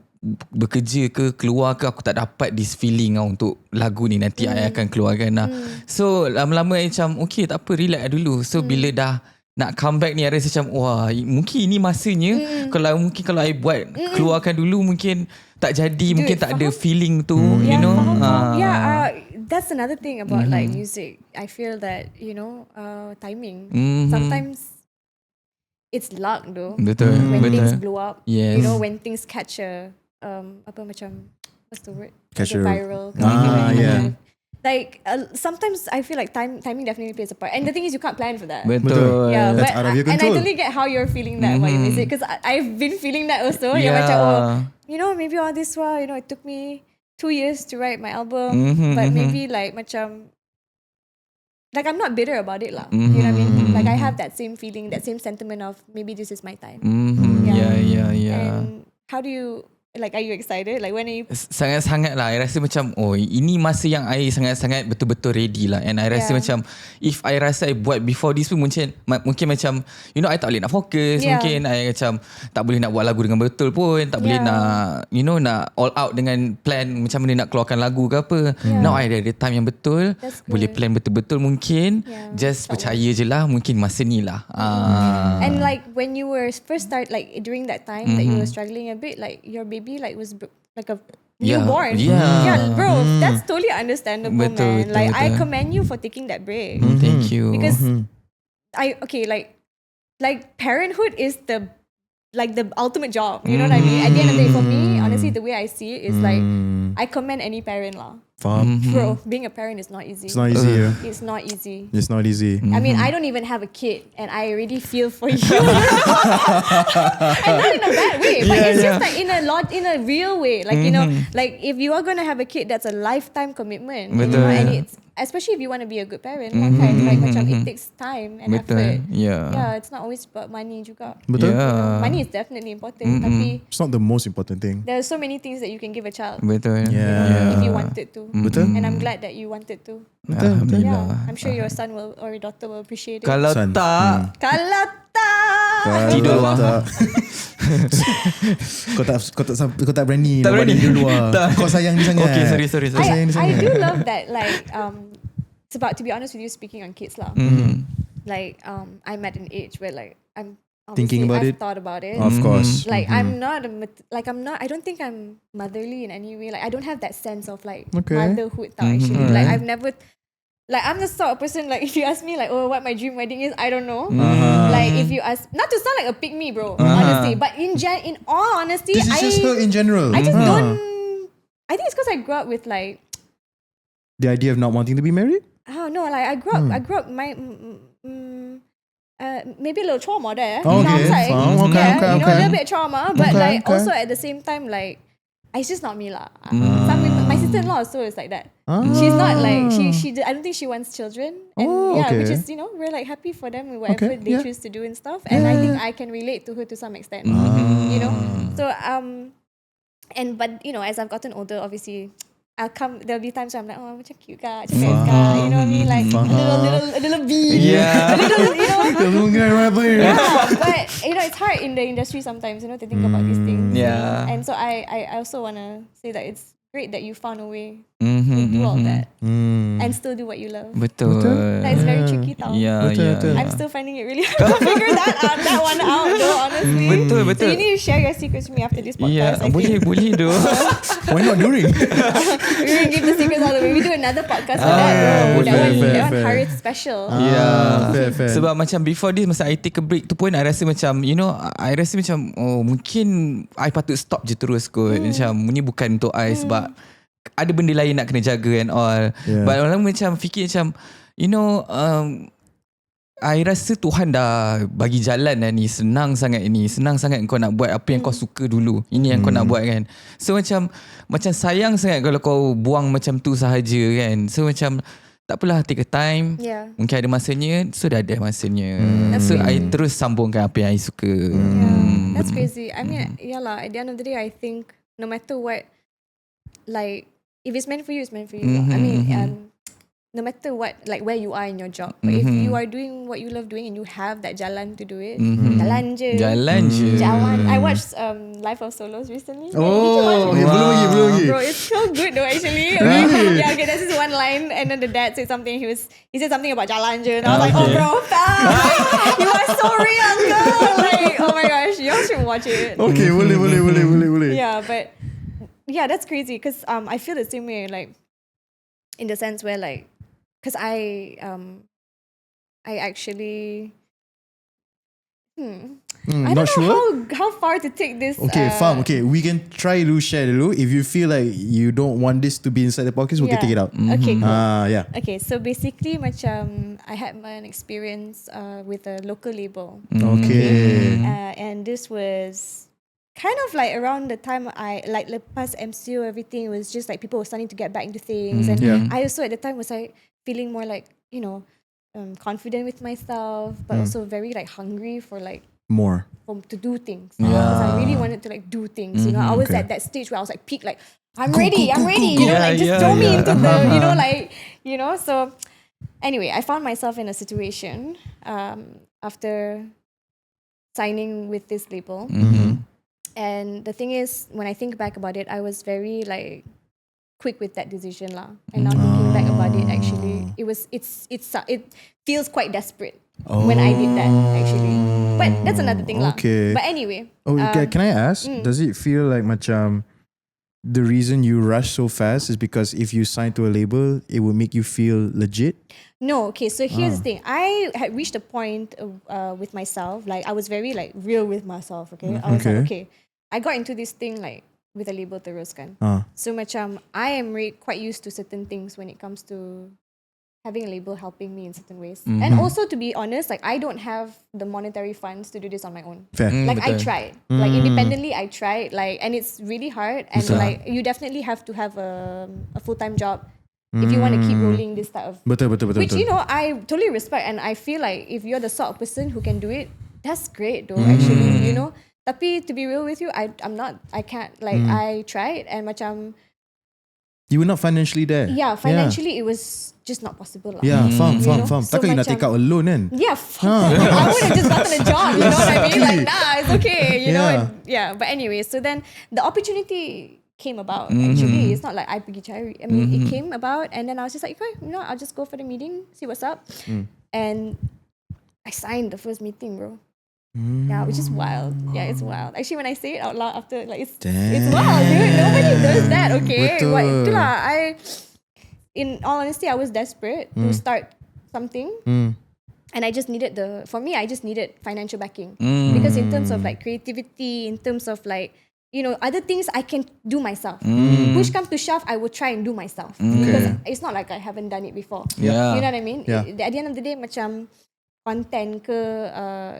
bekerja ke keluar ke, aku tak dapat this feeling lah untuk lagu ni nanti I akan keluarkan lah. So lama-lama I macam okay tak apa, relax dulu. So bila dah nak comeback ni I rasa macam wah mungkin ini masanya. Kalau I buat keluarkan dulu mungkin tak jadi. Mungkin tak ada feeling tu, you know. That's another thing about like music. I feel that, you know, timing. Sometimes it's luck though. Betul. When Betul. things blow up, Yes. you know, when things catch a apa macam, what's the word? Catch Like a- viral. yeah. Like sometimes I feel like timing definitely plays a part. And the thing is, you can't plan for that. Betul. Yeah, That's but out of your and I control. totally get how you're feeling that about your music, because I've been feeling that also. Yeah. Macam, you know, maybe all this while, you know, it took me 2 years to write my album, but maybe like macam, like I'm not bitter about it lah. You know what I mean? Like I have that same feeling, that same sentiment of maybe this is my time. Yeah. And how do you, like, are you excited? Like when are you? Sangat-sangat lah. I rasa macam ini masa yang I sangat-sangat betul-betul ready lah. And I rasa macam if I rasa I buat before this pun mungkin macam, you know, I tak boleh nak fokus. Mungkin I macam tak boleh nak buat lagu dengan betul pun. Tak boleh nak, you know, nak all out dengan plan macam mana nak keluarkan lagu ke apa. Now I ada time yang betul. That's good. Boleh plan betul-betul mungkin. Just percaya je lah. Mungkin masa ni lah. And like when you were first like during that time that you were struggling a bit, like your baby like was like a newborn. Yeah, bro, that's totally understandable, Betul, man. Like I betul. commend you for taking that break, Thank you. because like parenthood is the ultimate job. You know what I mean? At the end of the day, for me, honestly, the way I see it is like I commend any parent lah. Bro, being a parent is not easy. It's not easy. Yeah. It's not easy. It's not easy. I mean, I don't even have a kid, and I already feel for you. And not in a bad way, but it's just like in a real way. Like, you know, like if you are gonna have a kid, that's a lifetime commitment. You know? And it's especially if you want to be a good parent, like macam it takes time and effort. Yeah, it's not always about money juga. Betul? Money is definitely important, tapi It's not the most important thing. there are so many things that you can give a child. Betul. Yeah. If you wanted to. Betul? And I'm glad that you wanted to. Alhamdulillah. Yeah, I'm sure your son will or your daughter will appreciate it. Kalau Son. tak Kalau tak. Tidur luar. Kau tak berani Tak nak buat berani. dia luar. Tak. Kau sayang dia sangat. Okay, sorry. Kau sayang dia I sangat. do love that, like it's about, to be honest with you, speaking on kids lah. Like I'm at an age where like I'm Thinking about I've it? thought about it. Of course. Like I'm not I don't think I'm motherly in any way. Like I don't have that sense of like Okay. motherhood tau, actually. Like I've never, like I'm the sort of person, like if you ask me like, oh, what my dream wedding is, I don't know. Like if you ask, not to sound like a pick me, bro, honestly, but in all honesty, This is just her in general. I just don't. I think it's because I grew up with like the idea of not wanting to be married. Oh no, like I grew up my maybe a little trauma there. Okay, I was like, okay. a little bit trauma, but like also at the same time, like it's just not me lah. Some people, my sister-in-law also is like that. She's not like she. I don't think she wants children, and which is we're like happy for them with whatever they choose to do and stuff. And I think I can relate to her to some extent. So but as I've gotten older, obviously. There'll be times where I'm like, oh, macam cute ka, macam best ka, you know what I mean? Like a little bee, Yeah. a little, Yeah. But it's hard in the industry sometimes, to think about these things. Yeah. And so I also wanna say that it's great that you found a way to do all that and still do what you love. Betul. That is very tricky, tau. Betul. I'm still finding it really hard to figure that one out, though. Honestly. Betul. So you need to share your secrets with me after this podcast. Yeah, boleh doh. Why not during? We will give the secrets all the way. We do another podcast for that, bro. That one Harith special. Fair. Sebab macam before this, masa I take a break tu pun, I rasa macam, I rasa macam, oh mungkin I patut stop je terus kot. Macam, ni bukan untuk I sebab ada benda lain nak kena jaga and all. But orang macam fikir macam, I rasa Tuhan dah bagi jalan dah ni. Senang sangat kau nak buat apa yang kau suka dulu. Ini yang kau nak buat kan. So macam sayang sangat kalau kau buang macam tu sahaja kan. So macam tak apalah, take a time. Mungkin ada masanya. So dah ada masanya. So I terus sambungkan apa yang I suka. That's crazy. I mean, at the end of the day, I think no matter what, like if it's meant for you, it's meant for you. I mean, no matter what, like where you are in your job, but if you are doing what you love doing and you have that jalan to do it, jalan je. I watched Life of Solos recently. Belum lagi. Bro, it's so good though actually. Okay, that's just one line, and then the dad said something. He said something about jalan je, and I was like, oh bro, you are so real, uncle. Like, oh my gosh, you all should watch it. Okay, boleh. Yeah, but that's crazy because I feel the same way, like in the sense where like. Because I actually I don't know how far to take this. Okay, faham. Okay, we can try to share dulu. If you feel like you don't want this to be inside the podcast, we can take it out. Okay, cool. Okay, so basically macam I had an experience with a local label. Okay. And this was kind of like around the time I like lepas MCO, everything was just like people were starting to get back into things, and I also at the time was like feeling more like confident with myself, but also very like hungry for like more to do things because I really wanted to like do things. I was at that stage where I was like peak, like I'm ready, like just throw me into the So anyway, I found myself in a situation after signing with this label. And the thing is, when I think back about it, I was very like quick with that decision lah. And now thinking back about it, actually, it feels quite desperate when I did that actually. But that's another thing lah. Okay. But anyway. Can I ask? Does it feel like macam the reason you rush so fast is because if you sign to a label, it will make you feel legit? No, okay. So here's the thing. I had reached a point with myself, like I was very like real with myself. Okay, I was like, okay, I got into this thing like with a label terus kan. So macam I am quite used to certain things when it comes to having a label helping me in certain ways. And also to be honest, like I don't have the monetary funds to do this on my own. Fair. Like I tried, like independently I tried, like, and it's really hard. And like you definitely have to have a full-time job if you want to keep rolling this type of Betul. which I totally respect, and I feel like if you're the sort of person who can do it, that's great though actually, Tapi to be real with you, I'm not, I can't, like I tried and macam you were not financially there. Yeah, financially it was just not possible lah. Yeah, faham. So Takkan you nak take out a loan kan? Yeah, I would have just gotten a job, you know what I mean? Like, nah, it's okay, you know. Yeah, but anyway, so then the opportunity came about actually. It's not like I pergi cari. I mean, it came about, and then I was just like, okay, I'll just go for the meeting, see what's up. And I signed the first meeting, bro. Yeah, which is wild. Yeah, it's wild. Actually, when I say it out loud after, like, it's wild, dude. Nobody does that, okay? Betul. Itulah, in all honesty, I was desperate to start something. And I just needed I just needed financial backing. Because in terms of like creativity, in terms of like, other things I can do myself. Push come to shove, I will try and do myself. Because it's not like I haven't done it before. Yeah. You know what I mean? Yeah. At the end of the day, macam content ke,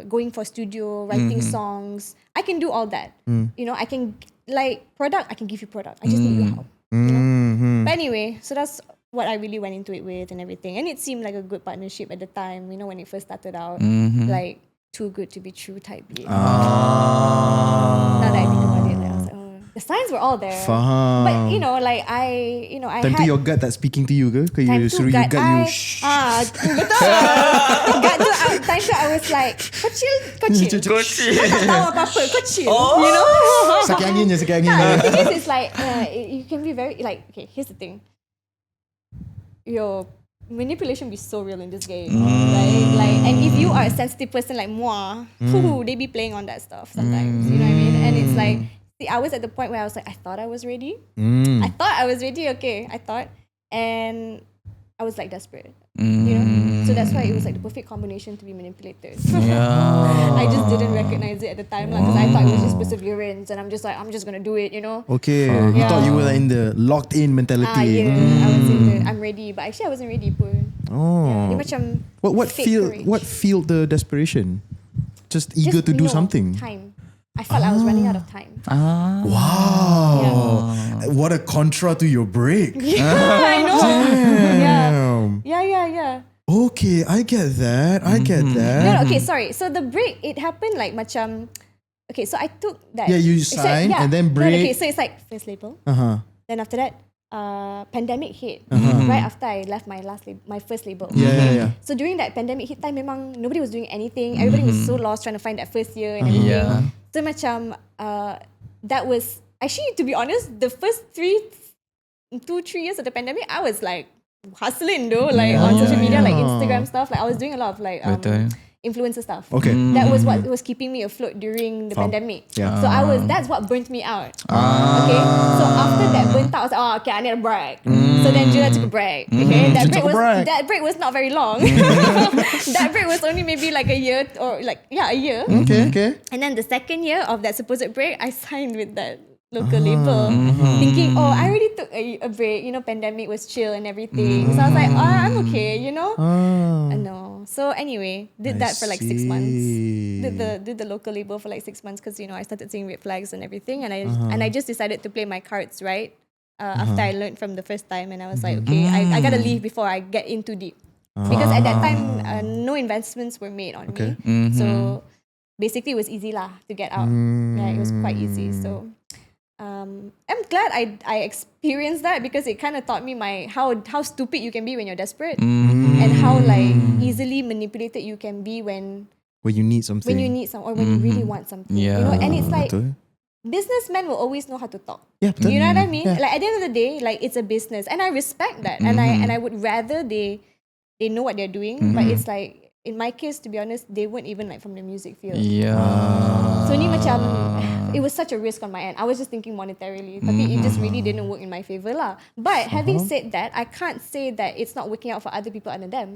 going for studio, writing songs, I can do all that. I can, like, product, I can give you product. I just need your help. But anyway, so that's what I really went into it with and everything. And it seemed like a good partnership at the time, when it first started out. Like, too good to be true type beat. Now that I think about it, like, I was like, the signs were all there. Faham. But, like, I Time tu had... your gut tak speaking to you ke? Ke Time you tu suruh you gut you betul. Time tu I was like, kau chill. Kau tak tahu apa-apa, kau chill. sakit angin je. The thing is, it's like, you can be very, like, okay, here's the thing. Your manipulation be so real in this game, right? Like, and if you are a sensitive person like moi, they be playing on that stuff sometimes. You know what I mean? And it's like, see, I was at the point where I was like, I thought I was ready. I thought I was ready. Okay, I thought, and I was like desperate. So that's why it was like the perfect combination to be manipulated. I just didn't recognize it at the time because I thought it was just perseverance, and I'm just gonna do it. Okay, you thought you were in the locked in mentality. I was in the I'm ready, but actually I wasn't ready pun. Dia macam What fake courage. fueled the desperation? Just eager to do something. Time. I felt I was running out of time. Wow. What a contra to your break. I know. Damn. Yeah. Okay, I get that. No, okay, sorry. So the break, it happened like macam... Okay, so I took that... Yeah, you it's signed and then No, break. okay, so it's like first label. Then after that, pandemic hit. Right after I left my first label. Yeah. So during that pandemic hit time, memang nobody was doing anything. Everybody was so lost trying to find that first year and everything. So macam, that was... Actually, to be honest, the first 2-3 years of the pandemic, I was like hustling though, like on social media, like Instagram stuff. Like I was doing a lot of like influencer stuff. Okay. That was what was keeping me afloat during the pandemic. Yeah. So that's what burnt me out. Okay. So after that burnt out, I was like, okay, I need a break. So then Julia took a break. Okay. That break was not very long. That break was only maybe like a year or like a year. Okay. And then the second year of that supposed break, I signed with that local label, thinking, I already took a break, pandemic was chill and everything. So I was like, I'm okay, No. So anyway, did that for like 6 months. Did the local label for like 6 months because, I started seeing red flags and everything. And I just decided to play my cards right after I learned from the first time. And I was like, okay, I gotta leave before I get in too deep. Because at that time, no investments were made on me. So basically it was easy to get out. Yeah, it was quite easy. So... I'm glad I experienced that because it kind of taught me how stupid you can be when you're desperate and how like easily manipulated you can be when you need something. Or when you really want something. And it's like businessmen will always know how to talk. Yeah, betul. You know what I mean? Yeah. Like at the end of the day, like it's a business and I respect that and I would rather they know what they're doing, but it's like in my case, to be honest, they weren't even like from the music field. So ni macam it was such a risk on my end. I was just thinking monetarily, tapi it just really didn't work in my favor lah. But having said that, I can't say that it's not working out for other people other than them.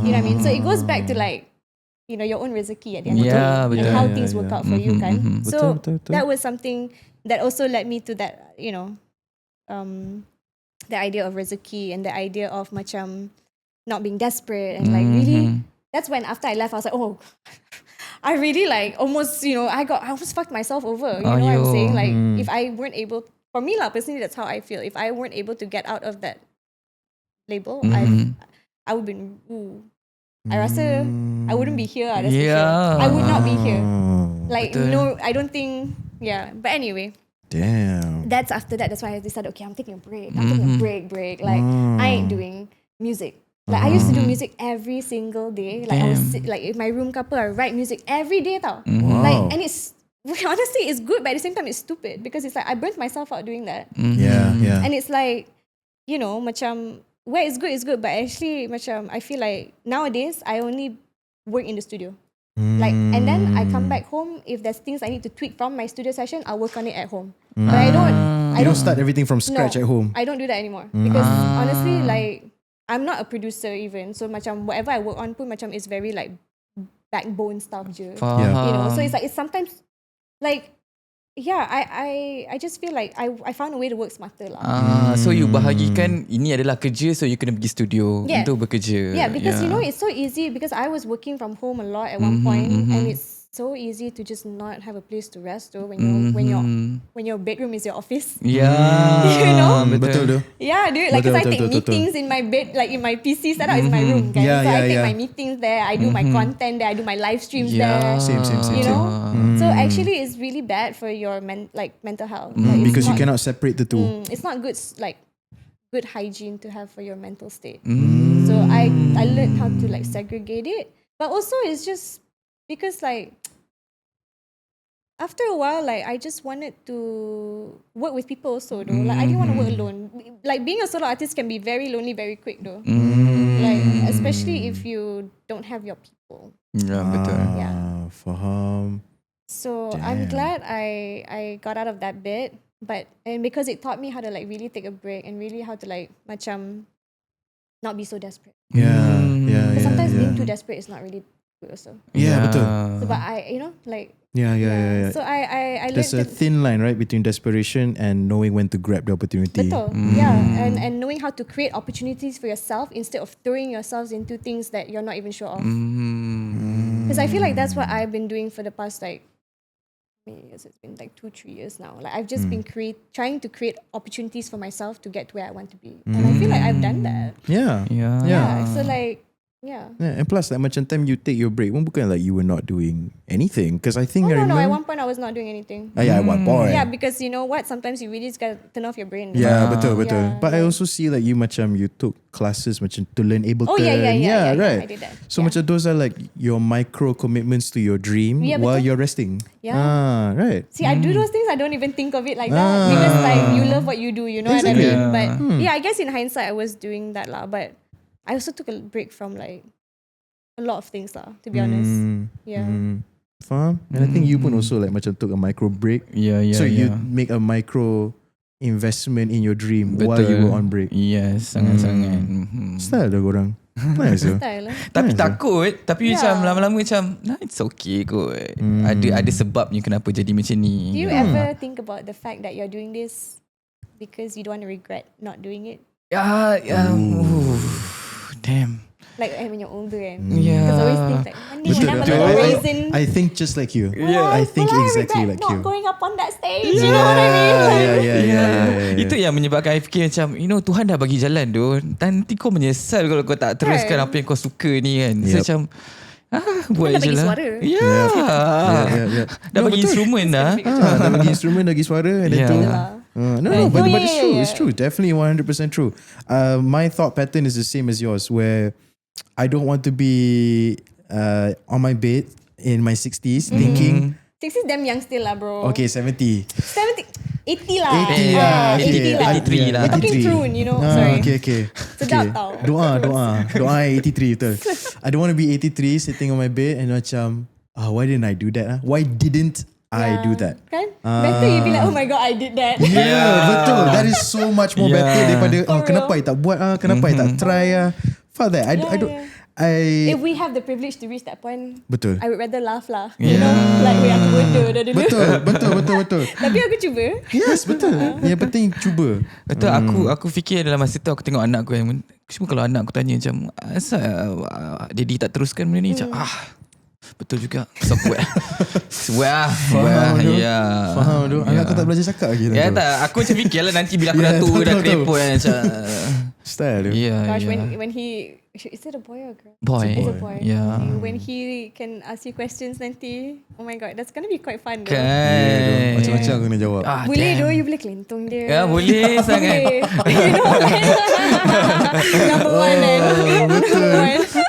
You know what I mean? So it goes back to like, your own rezeki at the end of the day and how things work out for you kan. So that was something that also led me to that, the idea of rezeki and the idea of macam not being desperate and like really. That's when after I left, I was like, I really like almost, I almost fucked myself over. You know what I'm saying? Like if I weren't able, for me lah, personally, that's how I feel. If I weren't able to get out of that label, I would have been, I rasa I wouldn't be here. That's for sure. I would not be here. Like, no, I don't think, But anyway. Damn. That's after that. That's why I decided, okay, I'm taking a break. I'm taking a break. Like, I ain't doing music. Like I used to do music every single day. Like I would sit like in my room couple, I write music every day tau. Like and it's honestly it's good, but at the same time it's stupid because it's like I burnt myself out doing that. Yeah. And it's like, macam where it's good, but actually macam I feel like nowadays I only work in the studio. Like and then I come back home, if there's things I need to tweak from my studio session, I'll work on it at home. But I You don't start everything from scratch at home. I don't do that anymore because honestly, like I'm not a producer even. So macam whatever I work on pun macam is very like backbone stuff je. You know, so it's like it's sometimes like I just feel like I found a way to work smarter lah. So you bahagikan ini adalah kerja, so you kena pergi studio untuk bekerja. Yeah, because you know it's so easy because I was working from home a lot at one point, and it's so easy to just not have a place to rest though when your bedroom is your office. Yeah. You know? Betul tu. Yeah, dude. Like, because I take meetings in my bed, like in my PC setup is my room. Kan? Yeah, so I yeah, take yeah. my meetings there. I do my content there. I do my live streams there. Same. You know? So actually, it's really bad for your mental health. Like, Because you it's cannot separate the two. it's not good, like good hygiene to have for your mental state. So I learned how to like segregate it, but also it's just because like after a while, like I just wanted to work with people also though. Like I didn't want to work alone. Like being a solo artist can be very lonely very quick though. Like especially if you don't have your people. Ya, betul. Yeah. Faham. So I'm glad I got out of that bit, and because it taught me how to like really take a break and really how to like macam not be so desperate. Yeah. Because sometimes being too desperate is not really good also. Yeah, betul. So, but I, you know, like Yeah. So I There's a learned thin line, right, between desperation and knowing when to grab the opportunity. betul. Yeah, and knowing how to create opportunities for yourself instead of throwing yourselves into things that you're not even sure of. Because I feel like that's what I've been doing for the past like years. It's been like 2-3 years now. Like I've just been trying to create opportunities for myself to get to where I want to be, and I feel like I've done that. Yeah. So like And plus, like macam time you take your break, bukan like you were not doing anything. Because I think I no, remember. at one point I was not doing anything. Yeah, at one point. Yeah, because you know what? Sometimes you really just gotta turn off your brain. Yeah, betul. Yeah, But I also see like you took classes macam to learn Ableton. Oh yeah, right. I did that. So macam those are like your micro commitments to your dream while betul. you're resting. Yeah. Right. See, I do those things. I don't even think of it like that because like you love what you do. You know Exactly. what I mean? But yeah, I guess in hindsight I was doing that lah. But I also took a break from like a lot of things lah. To be honest, yeah. Faham? And I think you pun also like macam took a micro break. Yeah. So you make a micro investment in your dream while you were on break. Yes, sangat-sangat. Style dah korang. Nice. Style lah. Tapi takut, tapi macam Yeah. lama-lama macam it's okay kot. Ada sebabnya kenapa jadi macam ni. Do you ever think about the fact that you're doing this because you don't want to regret not doing it? Damn. Like when you're older and Yeah. because always think like one day when I'm a Betul. little raisin, I think just like you. will I think will exactly regret like not you. going up on that stage. You know what I mean? Yeah. Itu yang menyebabkan I fikir macam Tuhan dah bagi jalan tu. Nanti kau menyesal kalau kau tak teruskan apa yang kau suka ni kan. So Yep. macam buat dah je bagi lah. suara. Yeah. Dah No, bagi betul. instrumen dah. Dah bagi instrumen, dah bagi suara, and then Yeah. tu. Yeah. But yeah, it's true. yeah. It's true. Definitely 100% true. My thought pattern is the same as yours, where I don't want to be on my bed in my 60s thinking, 60 is damn young still lah, bro. okay, 70. 70, 80 lah. 80 lah. 80 lah. 83 lah. We're talking prune, you know. Sorry. Okay. Sedap tau. Doa 83 betul. I don't want to be 83 sitting on my bed and macam, why didn't I do that? Why didn't I do that? Kan? Better you be like, oh my god, I did that. Yeah, betul. That is so much more Yeah. better daripada For kenapa I tak buat kenapa I tak try Fuck that. I don't. If we have the privilege to reach that point, Betul. I would rather laugh lah. You know, like we have to bodoh dah dulu. Betul. Tapi aku cuba. Yes, betul. Yang penting cuba. Betul, aku fikir dalam masa tu aku tengok anak aku yang cuma kalau anak aku tanya macam asal Daddy tak teruskan benda ni macam betul juga. So buat. Faham tu. Anak kau tak belajar cakap lagi. Ya tak, aku macam fikir lah nanti bila aku dah tua dah kerepot macam Style tu. Gosh, when he, is it a boy or a girl? Boy. It's a boy. Yeah. When he can ask you questions nanti, oh my god, that's gonna be quite fun though. Kan. Macam-macam aku kena jawab. Boleh damn. doh, you boleh kelentong dia. Ya boleh sangat. Boleh. You know, number one and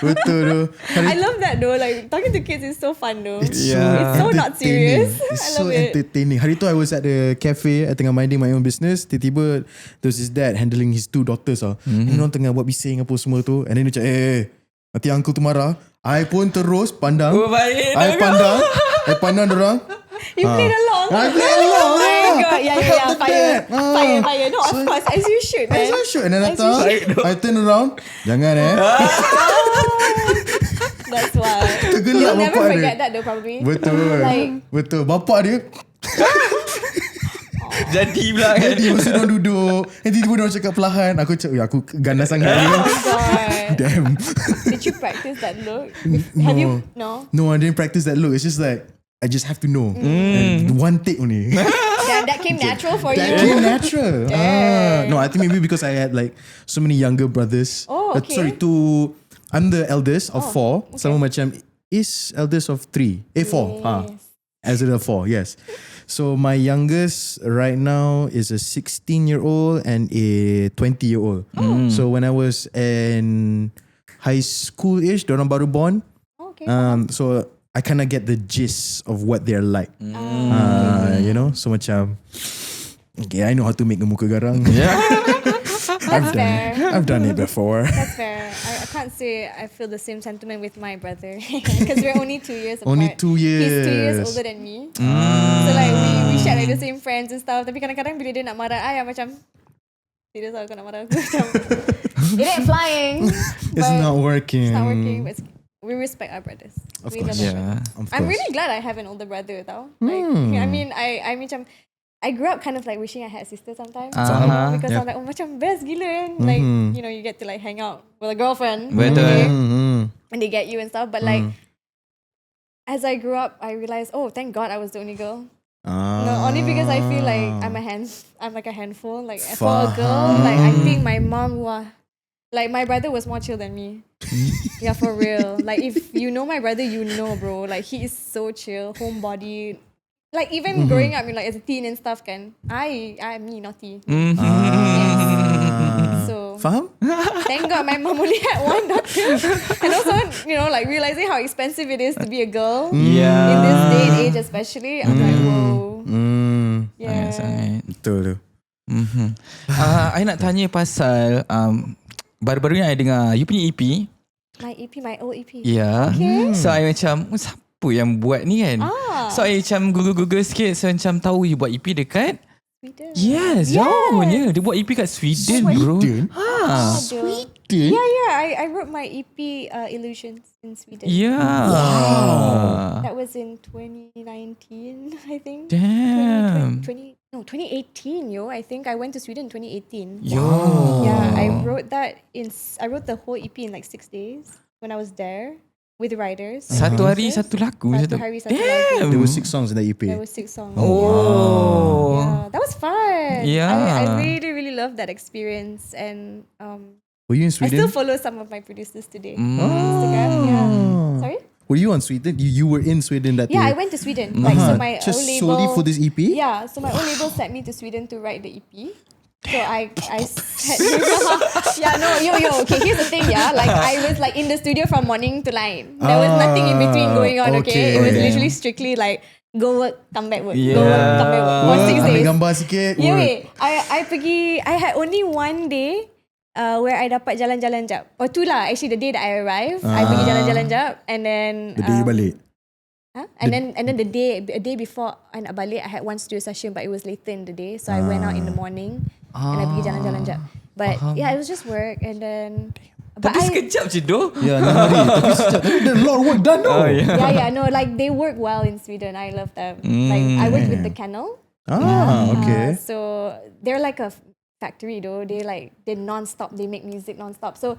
Betul tu. I love that though. Like talking to kids is so fun though. It's It's so not serious. It's I so love it. entertaining. Hari tu I was at the cafe, I tengah minding my own business. Tiba-tiba there was this dad handling his 2 daughters and orang tengah buat bising apa semua tu. And then dia macam nanti uncle tu marah. I pun terus pandang. Oh, baik. I pandang dorang. You played along. I play along. my god, yeah, fire. No, of course, as you should, man. As I should. And then As you I turn around. Jangan That's why. Tergelak You'll never bapak forget dia. that though, probably. Betul. Betul. Bapak dia Jadi pula kan. Jadi masa dia duduk, nanti tiba-tiba dia cakap perlahan. Aku cakap, aku ganas sangat. Oh god. Damn. Did you practice that look? Have you? No. No, I didn't practice that look. It's just like, I just have to know. And one take only. Damn, that came natural for That you. came natural. Damn. No, I think maybe because I had like so many younger brothers. Oh, okay. Sorry, two. I'm the eldest of four. okay. Sama macam is eldest of three. Four. As of four, yes. So my youngest right now is a 16-year-old and a 20-year-old. So when I was in high school-ish, dorang baru born. Okay. So I kind of get the gist of what they're like. You know, so macam, okay, I know how to make a muka garang. Yeah. That's fair. I've done it before. That's fair. I can't say I feel the same sentiment with my brother because we're only 2 years apart. Only 2 years. He's 2 years older than me. So like we share like the same friends and stuff. Tapi kadang-kadang bila dia nak marah I macam, serius aku nak marah aku macam, it ain't flying. It's not working. It's not working. But we respect our brothers. Of We course. love our Yeah. brothers. I'm really glad I have an older brother tau. Like, I mean macam, I grew up kind of like wishing I had a sister sometimes. Because I'm like, oh macam best gila kan. Like, you know, you get to like hang out with a girlfriend. Betul. Okay? And they get you and stuff. But like, as I grew up, I realized, oh, thank God I was the only girl. No, only because I feel like I'm like a handful. Like for a girl, like I think my mom like my brother was more chill than me. Yeah, for real. Like if you know my brother, you know, bro. Like he is so chill, homebody. Like even growing up, like as a teen and stuff, me naughty. Yes. So Faham? thank God my mom only had one daughter, and also you know like realizing how expensive it is to be a girl in this day and age, especially. I'm like, whoa. Yeah. Sangat. Betul tu. I nak tanya pasal baru-baru ni I dengar you punya EP. My EP, my old EP. Yeah. Okay. So I macam siapa yang buat ni kan? So I macam google sikit. So macam tahu you buat EP dekat Sweden. Yes, jauhnya. Dia buat EP kat Sweden, bro. Sweden? Yeah. I wrote my EP Illusions in Sweden. Yeah. Wow. That was in 2019, I think. Damn. 2018, yo. I think I went to Sweden in 2018. Yo. Yeah, I wrote the whole EP in like 6 days when I was there with writers. Satu hari satu lagu. Satu hari satu lagu. There were 6 songs in that EP. There were 6 songs. Oh. Yeah, that was fun. Yeah. I really, really loved that experience. And Were you in I still Sweden? follow some of my producers today on Instagram. Yeah. Sorry? Were you on Sweden? You were in Sweden that Yeah, I day? went to Sweden. Like so my Just old label. solely for this EP? Yeah, so my old label sent me to Sweden to write the EP. So I said, yeah, no, yo, okay, here's the thing, yeah. Like I was like in the studio from morning to night. There was nothing in between going on, okay? It was literally strictly like go work, come back work, go work, come back work for 6 days. Ambil gambar sikit. Yeah, work. wait. I had only one day where I dapat jalan-jalan jap. Or two lah, actually the day that I arrived, I pergi jalan-jalan jap and then The day you balik. And then a day before I nak balik, I had one studio session, but it was later in the day, so I went out in the morning and I pergi jalan-jalan jap. But yeah, it was just work and then. But Tapi sekejap je doh. Ya, 6 hari. Tapi sekejap. Tapi there's a lot of work done though. no, like they work well in Sweden. I love them. Like I work with the Kenal. Okay. So they're like a factory though. They non-stop. They make music non-stop. So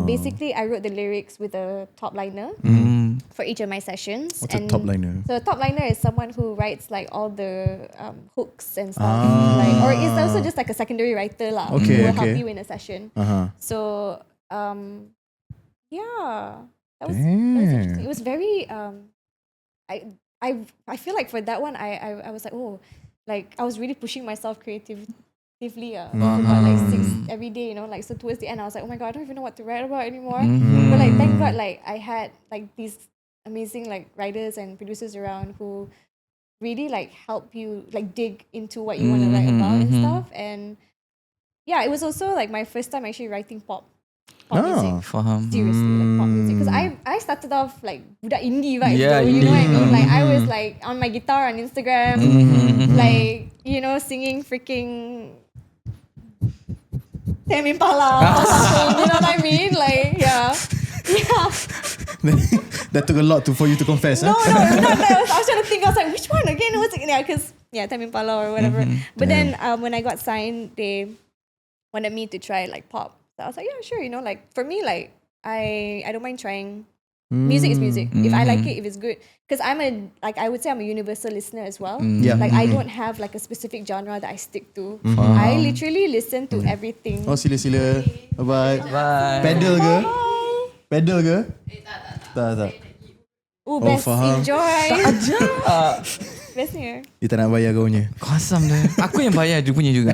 basically I wrote the lyrics with a top liner for each of my sessions. What's a top liner? So a top liner is someone who writes like all the hooks and stuff. Like, or it's also just like a secondary writer lah, who will help you in a session. So yeah, that was interesting. It was very I feel like for that one I was like, oh, like I was really pushing myself creatively. About like 6 every day, you know, like so towards the end I was like, oh my god, I don't even know what to write about anymore. But like thank God like I had like these amazing like writers and producers around who really like help you like dig into what you want to write about and stuff. And yeah, it was also like my first time actually writing pop music. Faham. Seriously, like pop music. because I started off like budak indie vibes, Yeah, though, you know what I indie. mean? Like I was like on my guitar on Instagram, like singing freaking Tame Impala or something. You know what I mean? Like yeah. That took a lot for you to confess. No, Huh? not that. I was trying to think. I was like, which one again? What's it? Yeah, because Tame Impala or whatever. But then when I got signed, they wanted me to try like pop. So I was like, yeah, sure. Like for me, like I don't mind trying. Music is music. If I like it, if it's good, because I would say I'm a universal listener as well. Yeah. Like I don't have like a specific genre that I stick to. I literally listen to everything. Oh, sila. Bye. Bye. Pedal ke? Bye. Pedal ke? Tak. Oh, best faham. enjoy. Bestnya. Dia tak nak bayar kau punya. Kosam dah. Aku yang bayar dia punya juga.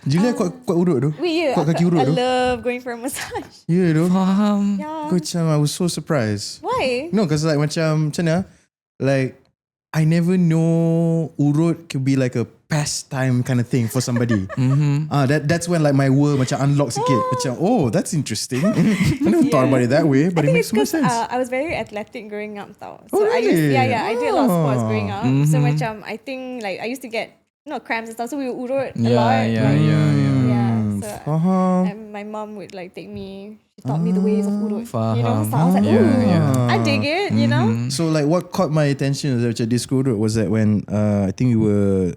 Julia kuat urut tu. Yeah, Kuat kaki urut I tu. love going for a massage. Ya tu. Faham. Yeah. Kau macam I was so surprised. Why? No, because like macam mana? Like I never know urut could be like a pastime kind of thing for somebody. That's when like my world macam unlock sikit. Macam that's interesting. I never thought about it that way, but it makes so much sense. I was very athletic growing up tau. Oh, So I really? I did a lot of sports growing up. So macam I think like I used to get cramps and stuff. So we would urut a lot. Yeah. Yeah. So Faham. and my mom would like take me. She taught me the ways of urut. Faham. So I was like, Yeah. I dig it. So like what caught my attention macam this urut was that when I think we were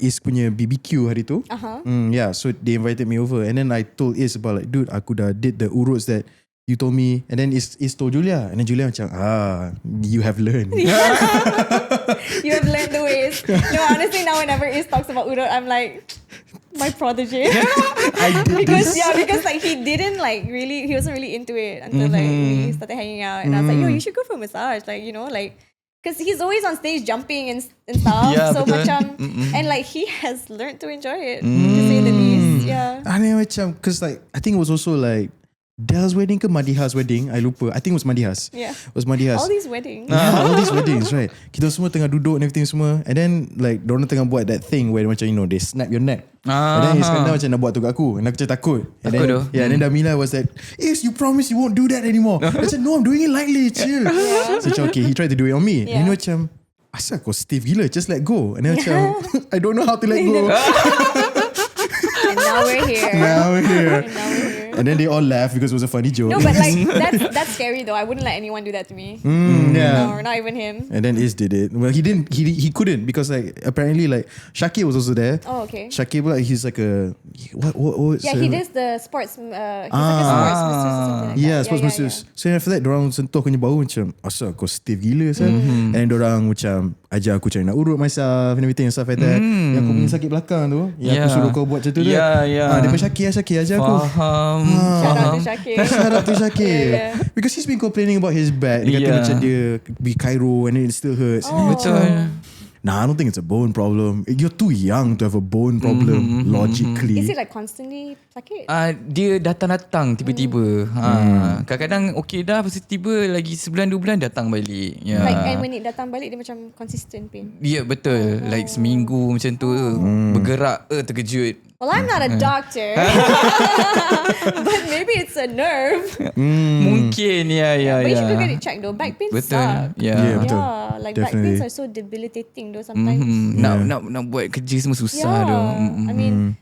Is punya BBQ hari tu. Yeah, so they invited me over and then I told Is about like, dude, aku dah did the uruts that you told me, and then Is told Julia, and then Julia macam you have learned. You have learned the ways. No, honestly, now whenever Is talks about urut, I'm like my protege. I did because this. because like he wasn't really into it until like we started hanging out, and I was like, yo, you should go for a massage, like because he's always on stage jumping and stuff. Yeah, so betul. macam and like he has learned to enjoy it, to say the least. Yeah. I mean macam, because like I think it was also like Del's wedding ke Madiha's wedding, I lupa. I think it was Madiha's. Yeah. It was Madiha's. All these weddings. Yeah, all these weddings, right? Kita semua tengah duduk and everything semua, and then like diorang tengah buat that thing where macam they snap your neck. And then Iskandar macam nak buat tu kat aku, and aku macam takut. And Takut then, tu. yeah, and then Damila was like, Is, you promise you won't do that anymore. I said, no, I'm doing it lightly, chill. So macam okay, he tried to do it on me. Yeah. And macam, asal kau stiff gila, just let go. And then macam, I don't know how to let go. And now we're here. Now we're here. And now we're here. And then they all laugh because it was a funny joke. No, but like that's scary though. I wouldn't let anyone do that to me. Yeah. No, not even him. And then Is did it. Well, he didn't. He couldn't because like apparently like Shakir was also there. Oh, okay. Shakir, like he's like a what? Yeah, he does the sports. He's like a sports masseuse or something like Yeah, that. sports masseuse. So after that, dorang sentuh kau punya bau macam, asal kau stiff gila sah. And then dorang macam ajar aku macam nak urut myself and everything and stuff like that. Yang aku punya sakit belakang tu, yang aku suruh kau buat macam tu. Daripada Shakir ajar aku. Faham. Shout out to Shakir. Shout out to Shakir. Yeah. Because he's been complaining about his back. Dia kata macam dia be Cairo and then it still hurts. Betul. Nah, I don't think it's a bone problem. You're too young to have a bone problem logically. Is it like constantly sakit? Dia datang-datang tiba-tiba. Kadang-kadang okay dah, lepas tu tiba lagi sebulan 2 bulan datang balik. Yeah. Like and when it datang balik dia macam consistent pain. Ya, betul. Like seminggu macam tu bergerak terkejut. Well, I'm not a doctor. But maybe it's a nerve. Mungkin But you should go get it checked though. Back pain Betul. suck. Yeah, betul. Yeah, like Definitely. back pains are so debilitating though sometimes. Nak buat kerja semua susah tu. I mean,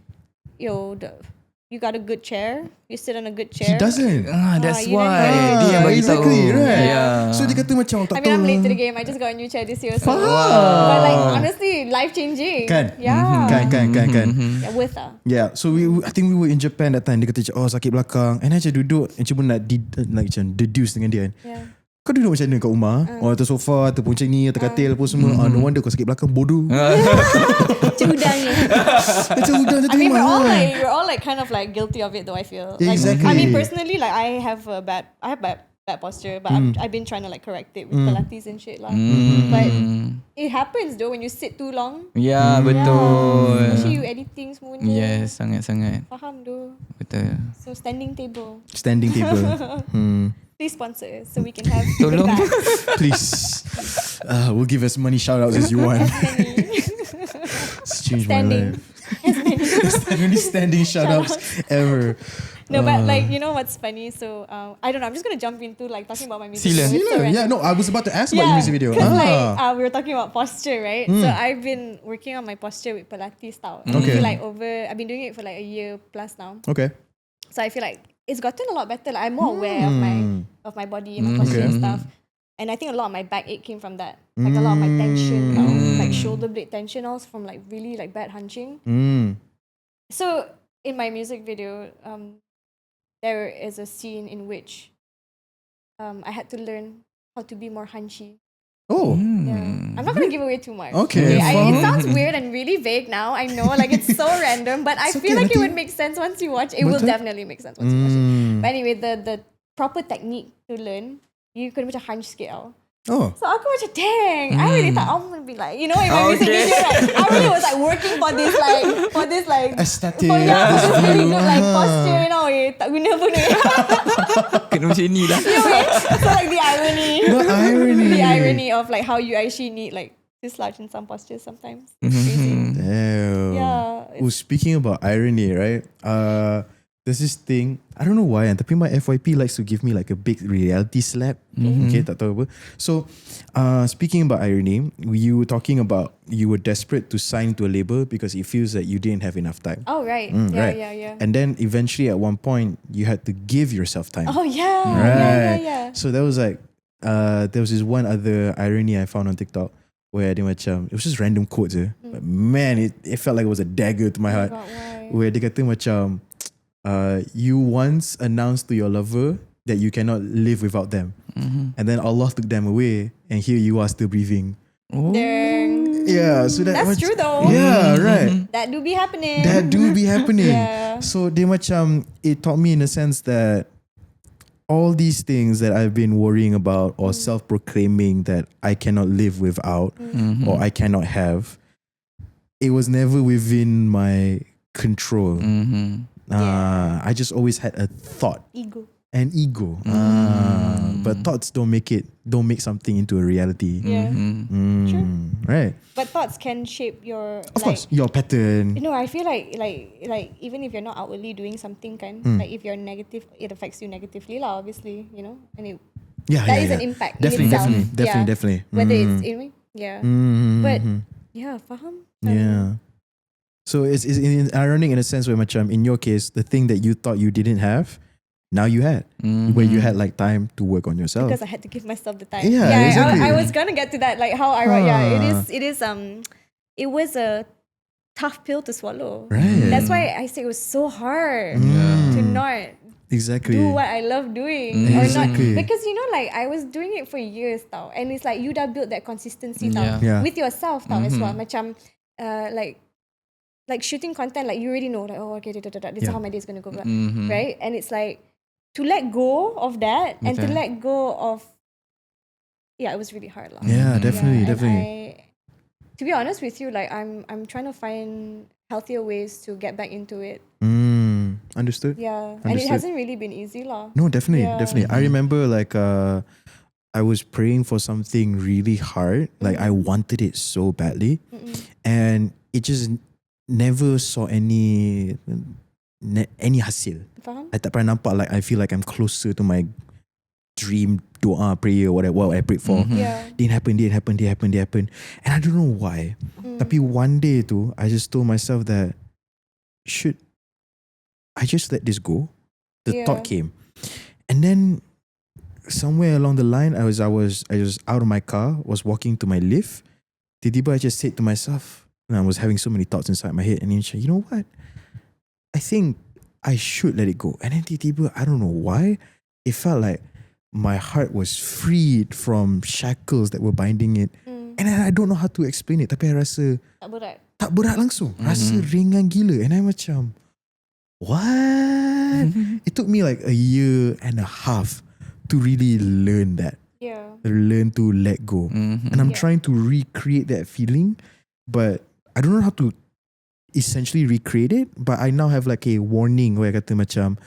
you got a good chair. You sit on a good chair. He doesn't. That's you why didn't dia yang bagi exactly, tahu. right? Yeah. So dia kata macam tak I mean, I'm late to the game. I just got a new chair this year. So. But like honestly, life changing. Kan? Yeah. Kan. Yeah, with her. Yeah, so I think we were in Japan that time. Dia kata sakit belakang. And I macam duduk and cuba nak macam deduce dengan dia kan. Yeah. Kau duduk macam mana kat rumah? Or atas sofa, ataupun macam ni, atas katil apa semua. No wonder kau sakit belakang, bodoh. Macam udangnya. Macam udah I jadi mean, mana. we're all like kind of like guilty of it though. I feel. Yeah, Like, exactly. I mean, personally, like I have bad posture, but I've been trying to like correct it with Pilates and shit lah. But it happens though when you sit too long. Ya, betul. Especially you editing semua ni. Yes, sangat-sangat. Faham though. Betul. So standing table. Standing table. Please sponsor us so we can have Tolong. good Please. We'll give as many shout outs as you want. It's changed my Standing. life. As many standing shout outs ever. No, but like, you know what's funny? So I don't know. I'm just gonna jump into like talking about my music. Sila. video. It's so Yeah, random. no, I was about to ask about your music video. Because like we were talking about posture, right? So Mm. I've been working on my posture with Pilates style. Okay. I feel like I've been doing it for like a year plus now. Okay. So I feel like it's gotten a lot better. Like I'm more aware of my body and my posture Okay. and stuff. And I think a lot of my backache came from that. Like a lot of my tension, like shoulder blade tension, also from like really like bad hunching. So in my music video, there is a scene in which I had to learn how to be more hunchy. Oh. Yeah. I'm not gonna give away too much. Okay, It fine. sounds weird and really vague now. I know, like it's so random, but I It's feel okay, like it nanti- would make sense once you watch. It will Betul. definitely make sense once you watch it. But anyway, the proper technique to learn, you kena macam hunch sikit tau. Oh. So aku macam dang, I really thought I'm gonna be like, you know, in my music Okay. video, right? I really was like working for this like Aesthetic. for this this really view. good like posture, you know, tak guna pun ni. Kena macam ni lah. You know what I mean? So like the The irony. irony of like how you actually need like dislodge in some postures sometimes. It's crazy. Damn. Yeah, Oh, speaking about irony, right? There's this thing, I don't know why, tapi my FYP likes to give me like a big reality slap. Okay, tak tahu apa. So, speaking about irony, you were talking about you were desperate to sign to a label because it feels that you didn't have enough time. Oh right. Right. Yeah. And then eventually at one point, you had to give yourself time. Oh yeah. Right. Yeah. So that was like, there was this one other irony I found on TikTok where dia macam, it was just random quotes but man, it felt like it was a dagger to my heart. God, why? Where dia kata macam, you once announced to your lover that you cannot live without them. And then Allah took them away and here you are still breathing. Dang. Yeah, so That's true though. Yeah, right. That do be happening. That do be happening. Yeah. So dia macam, it taught me in a sense that all these things that I've been worrying about or self-proclaiming that I cannot live without or I cannot have, it was never within my control. I just always had a thought, an ego. But thoughts don't make something into a reality. Yeah. True. Right. But thoughts can shape your Of course, your pattern. You know, I feel like even if you're not outwardly doing something like if you're negative, it affects you negatively lah, obviously, you know. And that is an impact Definitely, in itself. definitely. Whether it's but yeah, faham. Yeah. So it's ironic in a sense where macam in your case, the thing that you thought you didn't have, now you had. Where you had like time to work on yourself. Because I had to give myself the time. Yeah, exactly. I was gonna get to that, like how I wrote. Yeah, it was a tough pill to swallow. Right. That's why I say it was so hard to not Exactly. do what I love doing or not, Exactly. because you know, like I was doing it for years tau, and it's like you dah build that consistency tau, Yeah. with yourself tau as well. Macam like shooting content, like you already know, like this is how my day is gonna go, right? And it's like to let go of that and to let go of it was really hard lah. Yeah, definitely, and definitely. to be honest with you, like I'm trying to find healthier ways to get back into it. Understood? Yeah. And it Understood. hasn't really been easy lah. No, definitely, Yeah. definitely. I remember like I was praying for something really hard. Like I wanted it so badly. And it just never saw any hasil. Faham? I tak pernah nampak like I feel like I'm closer to my dream doa, prayer, whatever what I prayed for. Yeah. Didn't happen. And I don't know why. Tapi one day tu, I just told myself that should I just let this go? The thought came. And then somewhere along the line, I was out of my car, was walking to my lift. Tiba-tiba I just said to myself, and I was having so many thoughts inside my head, and then you know what? I think I should let it go. And then tiba-tiba, I don't know why, it felt like my heart was freed from shackles that were binding it. And I don't know how to explain it. Tapi I rasa tak berat langsung. Rasa ringan gila. And I macam, what? It took me like a year and a half to really learn that. Yeah. Learn to let go. And I'm trying to recreate that feeling, but I don't know how to essentially recreate it, but I now have like a warning where I kata macam,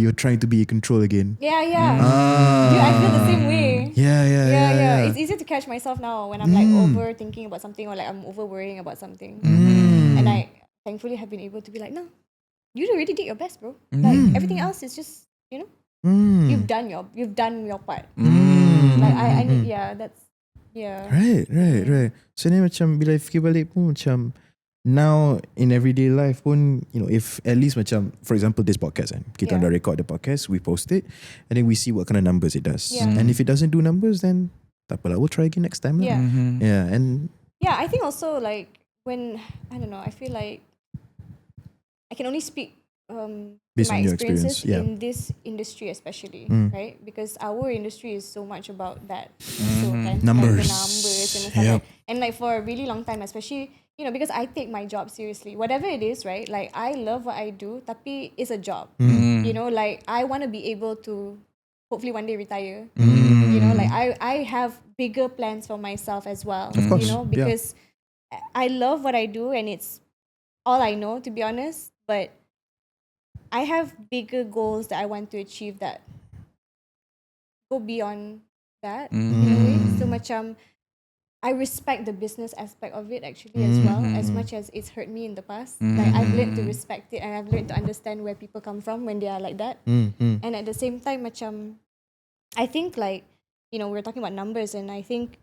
you're trying to be in control again. Yeah. Yeah, I feel the same way. Yeah. It's easier to catch myself now when I'm like overthinking about something or like I'm over worrying about something. And I thankfully have been able to be like, no, you already did your best, bro. Like everything else is just, you know, you've done your part. Like I need, that's Right. So ni macam bila fikir balik pun macam now in everyday life pun, you know, if at least macam for example this podcast kan, kita dah record the podcast, we post it, and then we see what kind of numbers it does. And if it doesn't do numbers, then tak apalah, we'll try again next time lah. And I think also like when, I don't know, I feel like I can only speak based my on your experiences experience, in this industry especially, right? Because our industry is so much about that. So kan, Numbers. like the numbers and stuff like, and like for a really long time, especially, you know, because I take my job seriously. Whatever it is, right? Like I love what I do, tapi it's a job. You know, like I want to be able to hopefully one day retire. You know, like I have bigger plans for myself as well. Of course, you know, because I love what I do and it's all I know, to be honest. But I have bigger goals that I want to achieve that go beyond that in a way. So macam I respect the business aspect of it actually as well, as much as it's hurt me in the past. Like I've learned to respect it and I've learned to understand where people come from when they are like that. And at the same time, macam I think like, you know, we're talking about numbers and I think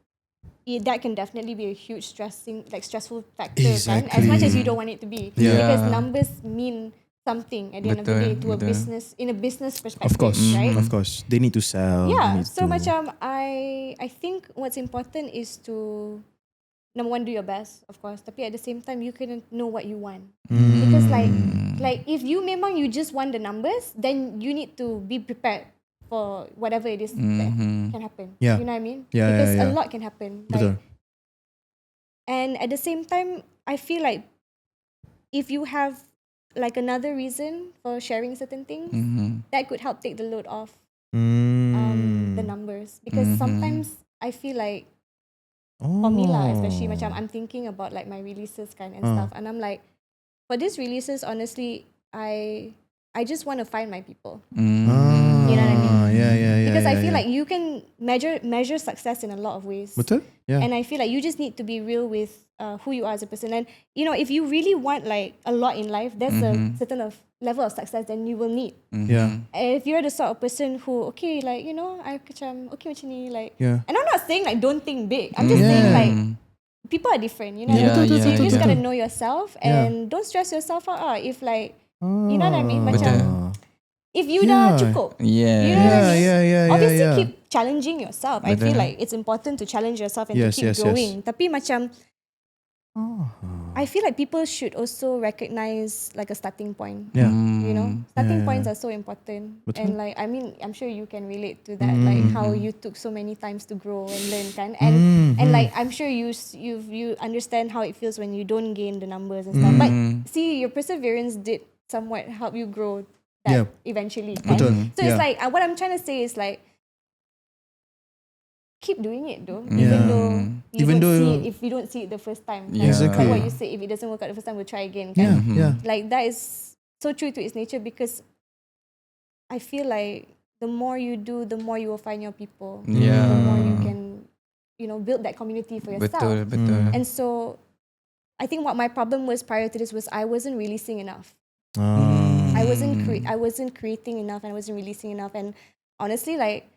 that can definitely be a huge stressful factor, kan? As much as you don't want it to be. Because numbers mean something at the end of the day to a business, in a business perspective, of course, right? of course, they need to sell. Yeah, they need so to, macam I think what's important is to number one, do your best, of course. Tapi at the same time, you can know what you want. Because like if you just want the numbers, then you need to be prepared for whatever it is that can happen. Yeah. You know what I mean? Yeah, Because yeah. a lot can happen. Betul. Like, and at the same time, I feel like if you have like another reason for sharing certain things, that could help take the load off the numbers. Because sometimes I feel like, for me lah, especially macam I'm thinking about like my releases kind and stuff, and I'm like, for these releases, honestly, I just want to find my people. You know what I mean? Yeah. Because I feel like you can measure success in a lot of ways. Betul? Yeah. And I feel like you just need to be real with who you are as a person. And, you know, if you really want like a lot in life, there's a certain level of success that you will need. Yeah. And if you're the sort of person who, okay, like, you know, I macam, okay macam ni, like, Yeah. and I'm not saying like don't think big. I'm just saying like, people are different, you know? So you just gotta know yourself and don't stress yourself out. If like, you know what I mean? Macam, if you dah cukup. You know what I mean? Obviously keep challenging yourself. I feel like it's important to challenge yourself and to keep growing. Tapi macam, I feel like people should also recognize like a starting point. Yeah. You know? Starting points are so important. And like, I mean, I'm sure you can relate to that. Like how you took so many times to grow and learn, kan? And like, I'm sure you understand how it feels when you don't gain the numbers and stuff. But see, your perseverance did somewhat help you grow that eventually. Kan? So it's like, what I'm trying to say is like, keep doing it though, even though if you don't see it the first time. Exactly. Like what you say, if it doesn't work out the first time, we'll try again. Kan? Like that is so true to its nature, because I feel like the more you do, the more you will find your people. The more you can, you know, build that community for yourself. Betul. And so I think what my problem was prior to this was I wasn't releasing enough. I wasn't creating enough and I wasn't releasing enough. And honestly, like,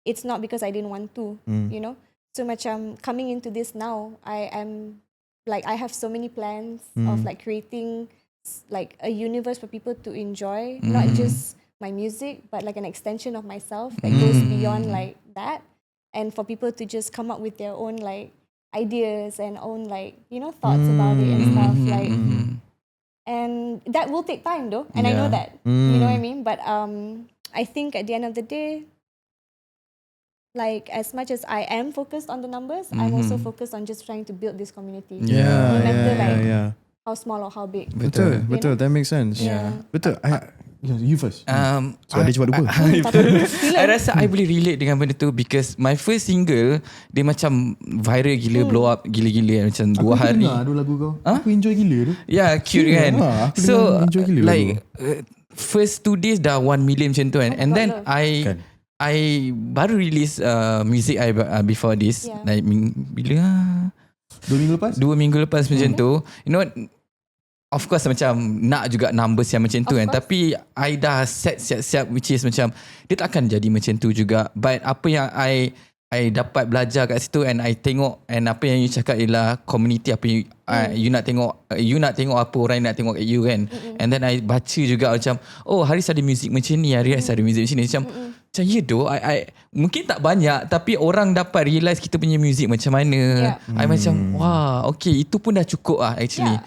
it's not because I didn't want to, you know. So macam coming into this now, I am like, I have so many plans of like creating like a universe for people to enjoy, not just my music, but like an extension of myself that goes beyond like that, and for people to just come up with their own like ideas and own like, you know, thoughts about it and stuff like. And that will take time though, and I know that, you know what I mean. But I think at the end of the day, like as much as I am focused on the numbers, I'm also focused on just trying to build this community. No matter how small or how big. Betul. That makes sense. Betul. You first. So ada cepat lupa. I rasa I boleh relate dengan benda tu, because my first single dia macam viral gila, blow up gila-gila macam 2 hari. Aku dengar lagu kau. Aku enjoy gila tu. Yeah, cute kan. Aku So enjoy gila like first 2 days dah 1 million macam tu kan. And then I baru release music I before this, like bila 2 minggu lepas? 2 minggu lepas macam tu. You know what, of course macam nak juga numbers yang macam tu kan. Tapi I dah set siap-siap, which is macam dia tak akan jadi macam tu juga. But apa yang I dapat belajar kat situ, and I tengok, and apa yang you cakap ialah community, apa you nak tengok apa orang nak tengok kat you kan. And then I baca juga macam, oh Haris ada music macam ni, Haris ada music macam ni. Macam ya doh, I mungkin tak banyak, tapi orang dapat realise kita punya music macam mana. I macam wah, okay, itu pun dah cukup actually.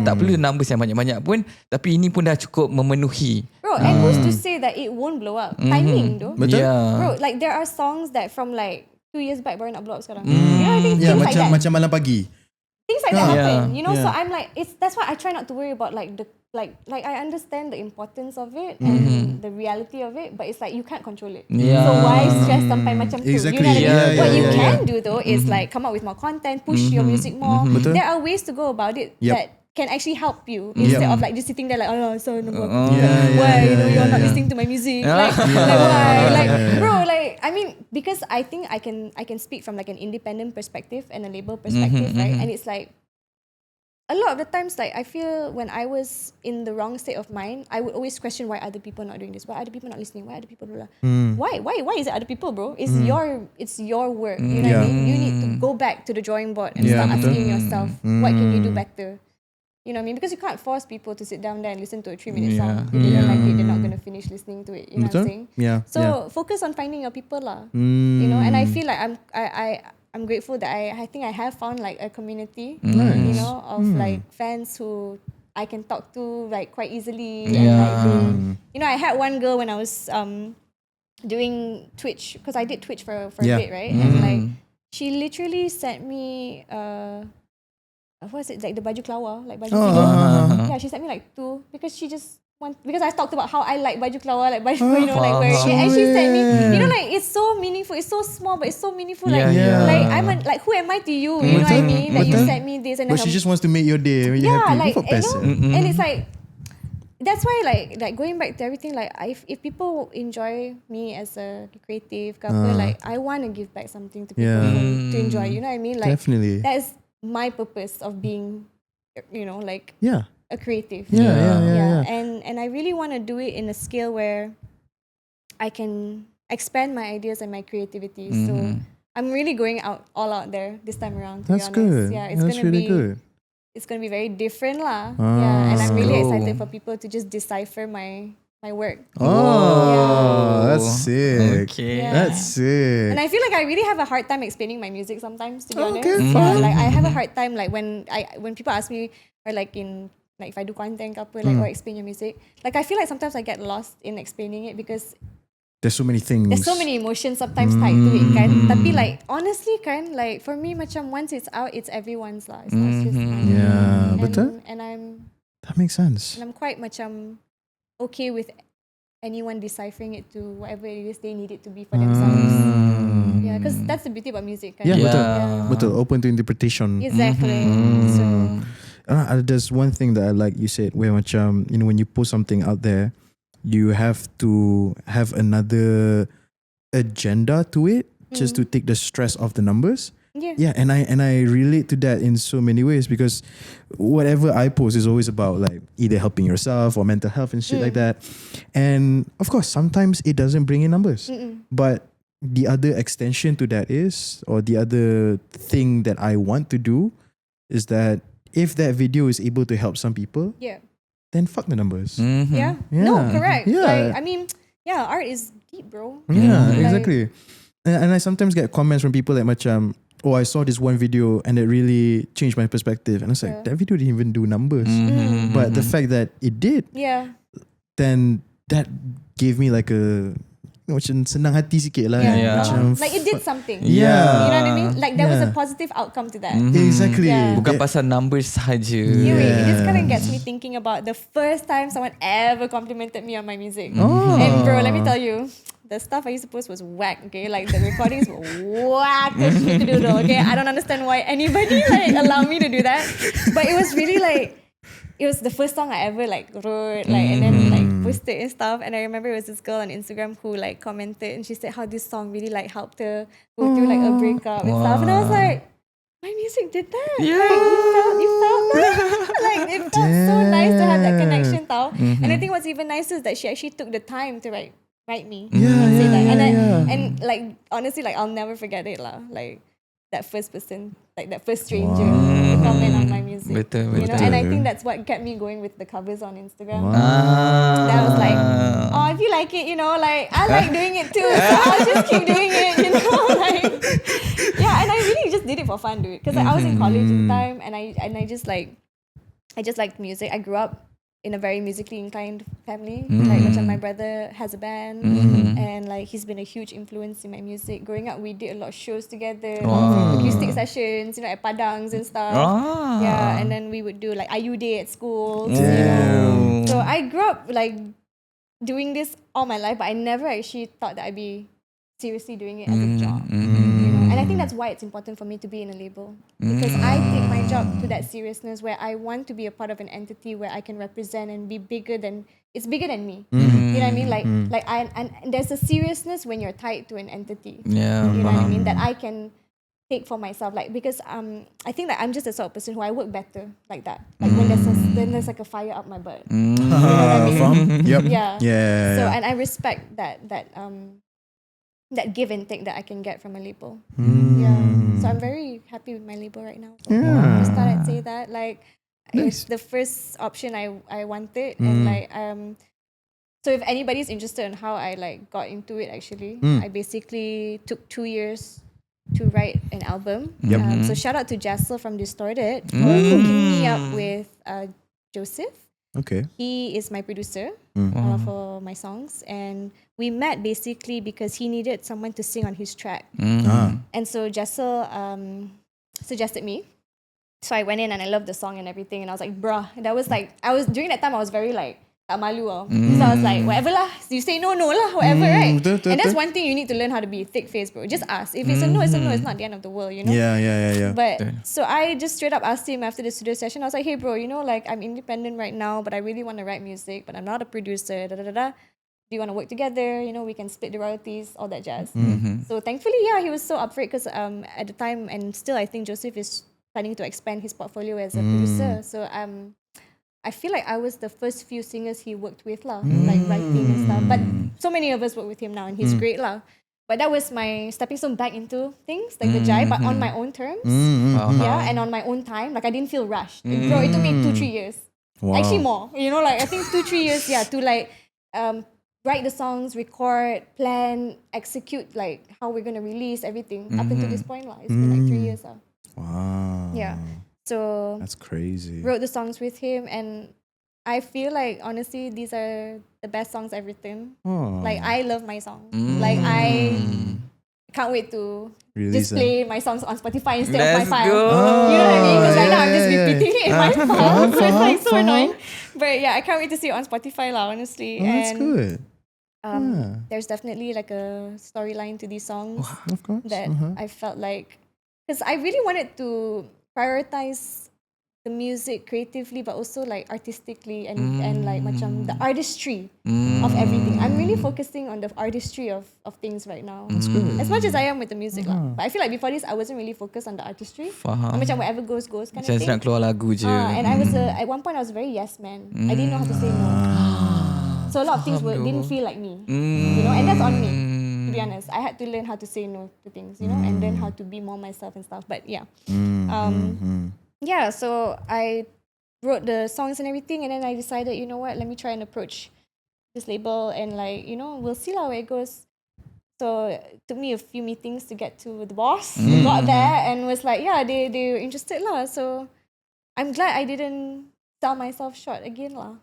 Tak perlu numbers yang banyak-banyak pun, tapi ini pun dah cukup memenuhi. Bro, and who's to say that it won't blow up? Timing though. Betul. Bro, like there are songs that from like 2 years back baru nak blow up sekarang. You know, I think things like that. Macam malam pagi. Things like that happen, you know. So I'm like, that's why I try not to worry about like the like I understand the importance of it and the reality of it, but it's like you can't control it. So why stress sampai macam tu? Exactly. You know what I mean? What you Yeah. can do though is like come up with more content, push your music more. Betul. There are ways to go about it that can actually help you instead of like just sitting there like, oh, so why you know you're not listening to my music, like why, like bro, like I mean, because I think I can speak from like an independent perspective and a label perspective, right? And it's like a lot of the times, like I feel when I was in the wrong state of mind, I would always question why other people not doing this, why other people not listening, why other people blah. Why is it other people, bro? It's your work. You know what I mean? You need to go back to the drawing board and start asking yourself, what can you do better? You know what I mean? Because you can't force people to sit down there and listen to a 3-minute song. If they don't like it, they're not going to finish listening to it. You know what I'm saying? Yeah. So focus on finding your people lah. You know, and I feel like I'm grateful that I think I have found like a community, you know, of like fans who I can talk to like quite easily. And like you know, I had one girl when I was doing Twitch, because I did Twitch for a bit, right? And like she literally sent me what is it, like the baju kelawar, like baju tidur. Yeah, she sent me like 2 because she just because I talked about how I like baju kelawar, like baju, you know, like wearing it, and she sent me, you know, like it's so meaningful, it's so small but it's so meaningful. Like like who am I to you? You know what I mean? That you sent me this, and But she just wants to make your day. like you know, and it's like that's why like going back to everything, like if people enjoy me as a creative couple, like I want to give back something to people to enjoy. You know what I mean? Like Definitely. that is my purpose of being, you know, like a creative. Yeah. And I really want to do it in a scale where I can expand my ideas and my creativity. So I'm really going all out there this time around, to That's be honest. good. Yeah, it's That's gonna really be good. it's gonna be very different lah. Yeah, and I'm really excited for people to just decipher my work. That's sick. Okay. That's sick. And I feel like I really have a hard time explaining my music sometimes, to be honest. Okay, Yeah, like I have a hard time like when people ask me, or like in like if I do content ke apa, like or explain your music, like I feel like sometimes I get lost in explaining it because there's so many things. there's so many emotions sometimes tied to it kan. Tapi like honestly kan, like for me macam once it's out, it's everyone's lah. It's not just mine. Yeah, betul. And I'm That makes sense. And I'm quite macam okay with anyone deciphering it to whatever it is they need it to be for themselves. Yeah, because that's the beauty about music. Kan? Yeah, betul. Open to interpretation. Exactly. So there's one thing that I like you said, where macam, you know, when you post something out there, you have to have another agenda to it, just to take the stress off the numbers. Yeah, and I relate to that in so many ways, because whatever I post is always about like either helping yourself or mental health and shit like that. And of course, sometimes it doesn't bring in numbers. But the other extension to that is, or the other thing that I want to do is that if that video is able to help some people, then fuck the numbers. No, correct. Yeah. Like, I mean, art is deep, bro. Yeah, Like, exactly. And I sometimes get comments from people like macam, oh, I saw this one video and it really changed my perspective. And it's like, that video didn't even do numbers. But the fact that it did, then that gave me like a, macam senang hati sikit lah. Macam, like it did something. Yeah. You know what I mean? Like there was a positive outcome to that. Exactly. Bukan pasal numbers sahaja. It just kind of gets me thinking about the first time someone ever complimented me on my music. And bro, let me tell you, the stuff I used to post was whack, okay? Like the recordings were whack as shit to do though, okay? I don't understand why anybody like allowed me to do that. But it was really like, it was the first song I ever like wrote, like and then like posted and stuff. And I remember it was this girl on Instagram who like commented, and she said how this song really like helped her go through like a breakup and stuff. And I was like, my music did that. Yeah. Like, you felt that. Like it felt so nice to have that connection, tau. And I think what's even nicer is that she actually took the time to write me and say that. And like honestly, like I'll never forget it lah. Like that first person, like that first stranger to comment on my music. Betul, You know, betul. and I think that's what kept me going with the covers on Instagram. Wow. That I was like, oh, if you like it, you know, like I like doing it too, so I'll just keep doing it, you know, like yeah. And I really just did it for fun, dude, because like, I was in college at the time, and I just liked music. I grew up in a very musically inclined family. Like macam my brother has a band, and like he's been a huge influence in my music. Growing up, we did a lot of shows together, acoustic sessions, you know, at Padangs and stuff. Yeah, and then we would do like IU Day at school. You know, so I grew up like doing this all my life, but I never actually thought that I'd be seriously doing it as a job. You know, and I think that's why it's important for me to be in a label, because I take my job to that seriousness where I want to be a part of an entity where I can represent and be bigger than me. You know what I mean? Like and there's a seriousness when you're tied to an entity. Yeah, You know what I mean? That I can take for myself, like because I think that I'm just the sort of person who I work better like that. Like when there's like a fire up my butt. You know what I mean? Yep. Yeah. Yeah. So and I respect that give and take that I can get from a label. Mm. Yeah. So I'm very happy with my label right now. Yeah. Just thought I'd say that. Like it's the first option I wanted, and like so if anybody's interested in how I like got into it, actually, I basically took 2 years to write an album. So shout out to Jassel from Distorted for hooking me up with Joseph. Okay. He is my producer for my songs, and we met basically because he needed someone to sing on his track. And so Jessel suggested me. So I went in and I loved the song and everything, and I was like, bruh, that was like, during that time I was very like, tak malu. So I was like, whatever lah, you say no lah, whatever, right? And that's one thing you need to learn how to be thick-faced, bro. Just ask. If it's a no, it's a no. It's not the end of the world, you know? Yeah. But so I just straight up asked him after the studio session. I was like, hey bro, you know, like I'm independent right now, but I really want to write music, but I'm not a producer. Do you want to work together? You know, we can split the royalties, all that jazz. So thankfully, yeah, he was so up for it, because at the time, and still I think Joseph is planning to expand his portfolio as a producer. So I feel like I was the first few singers he worked with lah, like writing and stuff. But so many of us work with him now, and he's great lah. But that was my stepping stone back into things like the jive, but on my own terms. Yeah, and on my own time. Like I didn't feel rushed. Bro, it took me 2-3 years. Wow. Actually more. You know, like I think 2-3 years, yeah, to like write the songs, record, plan, execute like how we're gonna release everything up until this point lah. It's been like 3 years lah. Wow. Yeah. So That's crazy. wrote the songs with him, and I feel like honestly these are the best songs I've written. Oh. Like I love my songs. Like I can't wait to Release just play my songs on Spotify instead Let's of my file. go. You know what I mean? Because right now I'm just yeah. repeating it in my file. So it's like so annoying. But yeah, I can't wait to see it on Spotify lah, honestly. Oh, that's and good. there's definitely like a storyline to these songs Of course. that I felt like, because I really wanted to prioritize the music creatively, but also like artistically and like macam the artistry of everything. I'm really focusing on the artistry of things right now. That's good. As much as I am with the music lah. But I feel like before this, I wasn't really focused on the artistry. Faham. Macam whatever goes kind Macam of thing. nak keluar lagu je. And I was at one point I was very yes man. I didn't know how to say no. So a lot of things didn't feel like me. You know, and that's on me. To be honest, I had to learn how to say no to things, you know, and learn how to be more myself and stuff. But yeah, yeah. So I wrote the songs and everything, and then I decided, you know what, let me try and approach this label, and like, you know, we'll see how it goes. So it took me a few meetings to get to the boss. Got there and was like, yeah, they were interested lah. So I'm glad I didn't sell myself short again lah.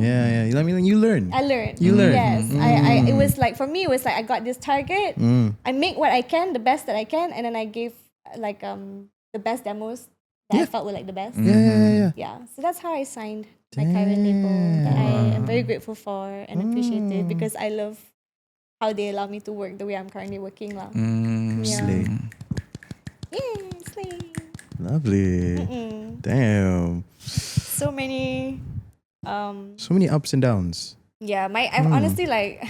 Yeah. I mean, you learn. I learned. You learn. Yes. I it was like, for me, it was like I got this target. I make what I can, the best that I can, and then I gave like the best demos that I felt were like the best. Yeah. Yeah. So that's how I signed my current label, that I am very grateful for and appreciative, because I love how they allow me to work the way I'm currently working lah. Slay. Yeah, slay. Lovely. Damn. So many So many ups and downs. yeah, I've honestly like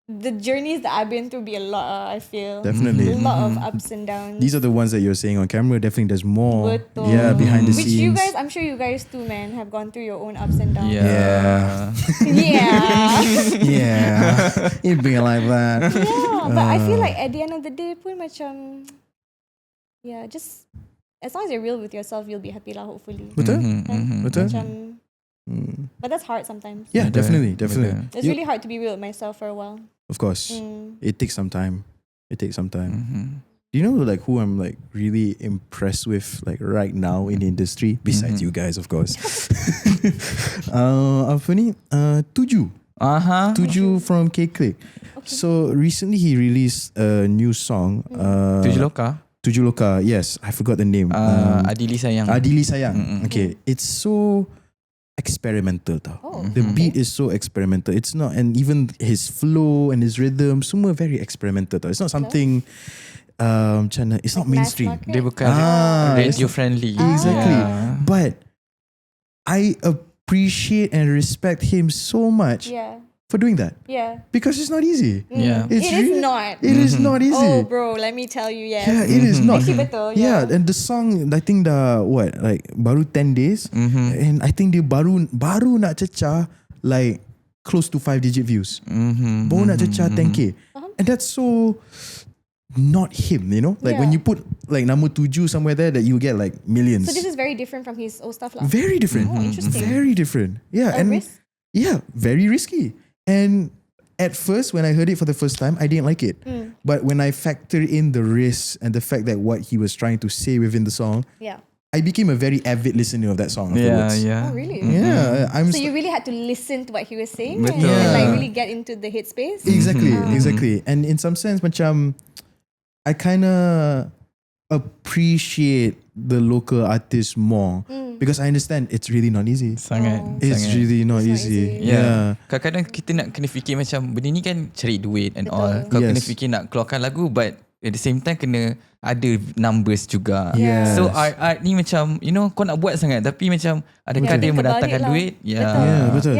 the journeys that I've been through be a lot. I feel Definitely. a lot of ups and downs. These are the ones that you're saying on camera. Definitely, there's more. Betul. Yeah, behind the Which scenes. you guys, I'm sure you guys too, man, have gone through your own ups and downs. Yeah. Yeah. Yeah, it being like that. Yeah, but I feel like at the end of the day pun macam, yeah, just as long as you're real with yourself, you'll be happy lah, hopefully. Betul? Kan? Betul? Macam, but that's hard sometimes. Yeah, definitely. It's really hard to be real with myself for a while. Of course, it takes some time. Do you know like who I'm like really impressed with like right now in the industry besides you guys, of course? Apa ni? Tuju. Tuju from K-Click. Okay. So recently he released a new song. Tuju Loka. Yes, I forgot the name. Adili Sayang. Adili Sayang. Okay, it's so experimental tau. Oh, The beat is so experimental. It's not, and even his flow and his rhythm, semua very experimental tau. It's not something macam mana, it's not Like mainstream. mass market? Dia bukan radio friendly. Exactly. Yeah. But I appreciate and respect him so much Yeah. for doing that Yeah. because it's not easy. Yeah. It's It is not. It is not easy. Oh, bro, let me tell you, yes. Yeah, it is not. Actually betul, Yeah, and the song I think like baru 10 days and I think dia baru nak cecah like close to 5-digit views. Baru nak cecah 10k. And that's so not him, you know? Like when Yeah. you put like nama Tuju somewhere there that you get like millions. So this is very different from his old stuff lah. Very different. Oh, interesting. Very different. Yeah, A and risk? yeah, very risky. And at first, when I heard it for the first time, I didn't like it. But when I factor in the risk and the fact that what he was trying to say within the song, Yeah. I became a very avid listener of that song afterwards. Oh, really? Yeah, I'm So you really had to listen to what he was saying and Betul. like really get into the headspace? exactly. And in some sense, macam I kind of appreciate the local artists more because I understand it's really not easy. Sangat. It's sangat. really not It's not easy. easy. Yeah. Kadang-kadang kita nak kena fikir macam benda ni kan cari duit and Betul. all. Kau kena Yes. fikir nak keluarkan lagu but at the same time kena ada numbers juga. Yes. So art ni macam you know kau nak buat sangat tapi macam adakah dia Think about mendatangkan it lah. duit? Yeah, betul.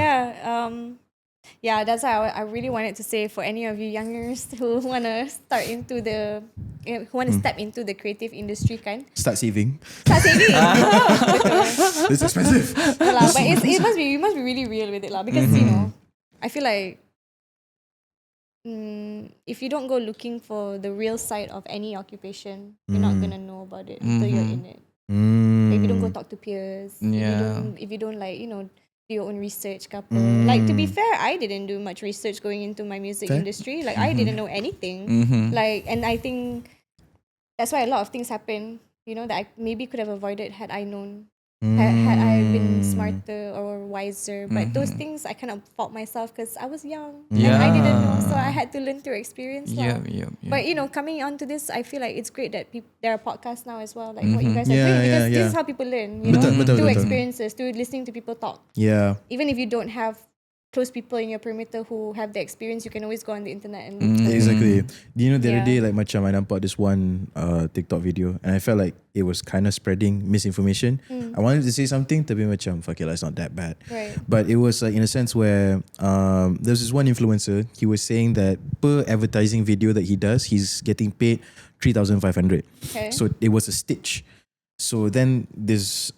Yeah, that's why I really wanted to say for any of you youngers who want to start into who want to step into the creative industry kan. Start saving. Start saving. Betul. It's expensive. Lah, but you must be really real with it lah because you know I feel like if you don't go looking for the real side of any occupation, you're not gonna know about it until you're in it. If you don't go talk to peers, if you don't like do your own research ke apa. Like to be fair, I didn't do much research going into my music industry. Like I didn't know anything. Like, and I think that's why a lot of things happen, that I maybe could have avoided had I known. Had I been smarter or wiser. But those things I kind of fault myself because I was young and I didn't know, so I had to learn through experience. Yeah. But coming on to this, I feel like it's great that there are podcasts now as well, like what you guys are doing, because this is how people learn, Betul. through experiences, through listening to people talk. Yeah. Even if you don't have close people in your perimeter who have the experience, you can always go on the internet and Exactly. The other Yeah. day, like macam I nampak this one TikTok video and I felt like it was kind of spreading misinformation. I wanted to say something tapi macam fuck it lah, it's not that bad. Right. But it was like in a sense where there's this one influencer, he was saying that per advertising video that he does, he's getting paid 3,500. Okay. So it was a stitch. So then this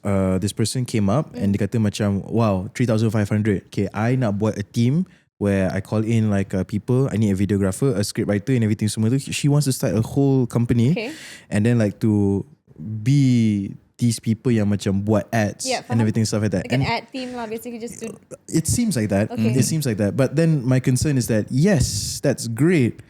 person came up and dia kata macam, wow, 3,500. Okay, I nak buat a team where I call in like people. I need a videographer, a scriptwriter and everything semua tu. She wants to start a whole company. Okay. And then like to be these people yang macam buat ads Yeah, and faham. everything stuff like that. Like an And ad team lah, basically just to it seems like that. Okay. It seems like that. But then my concern is that yes, that's great.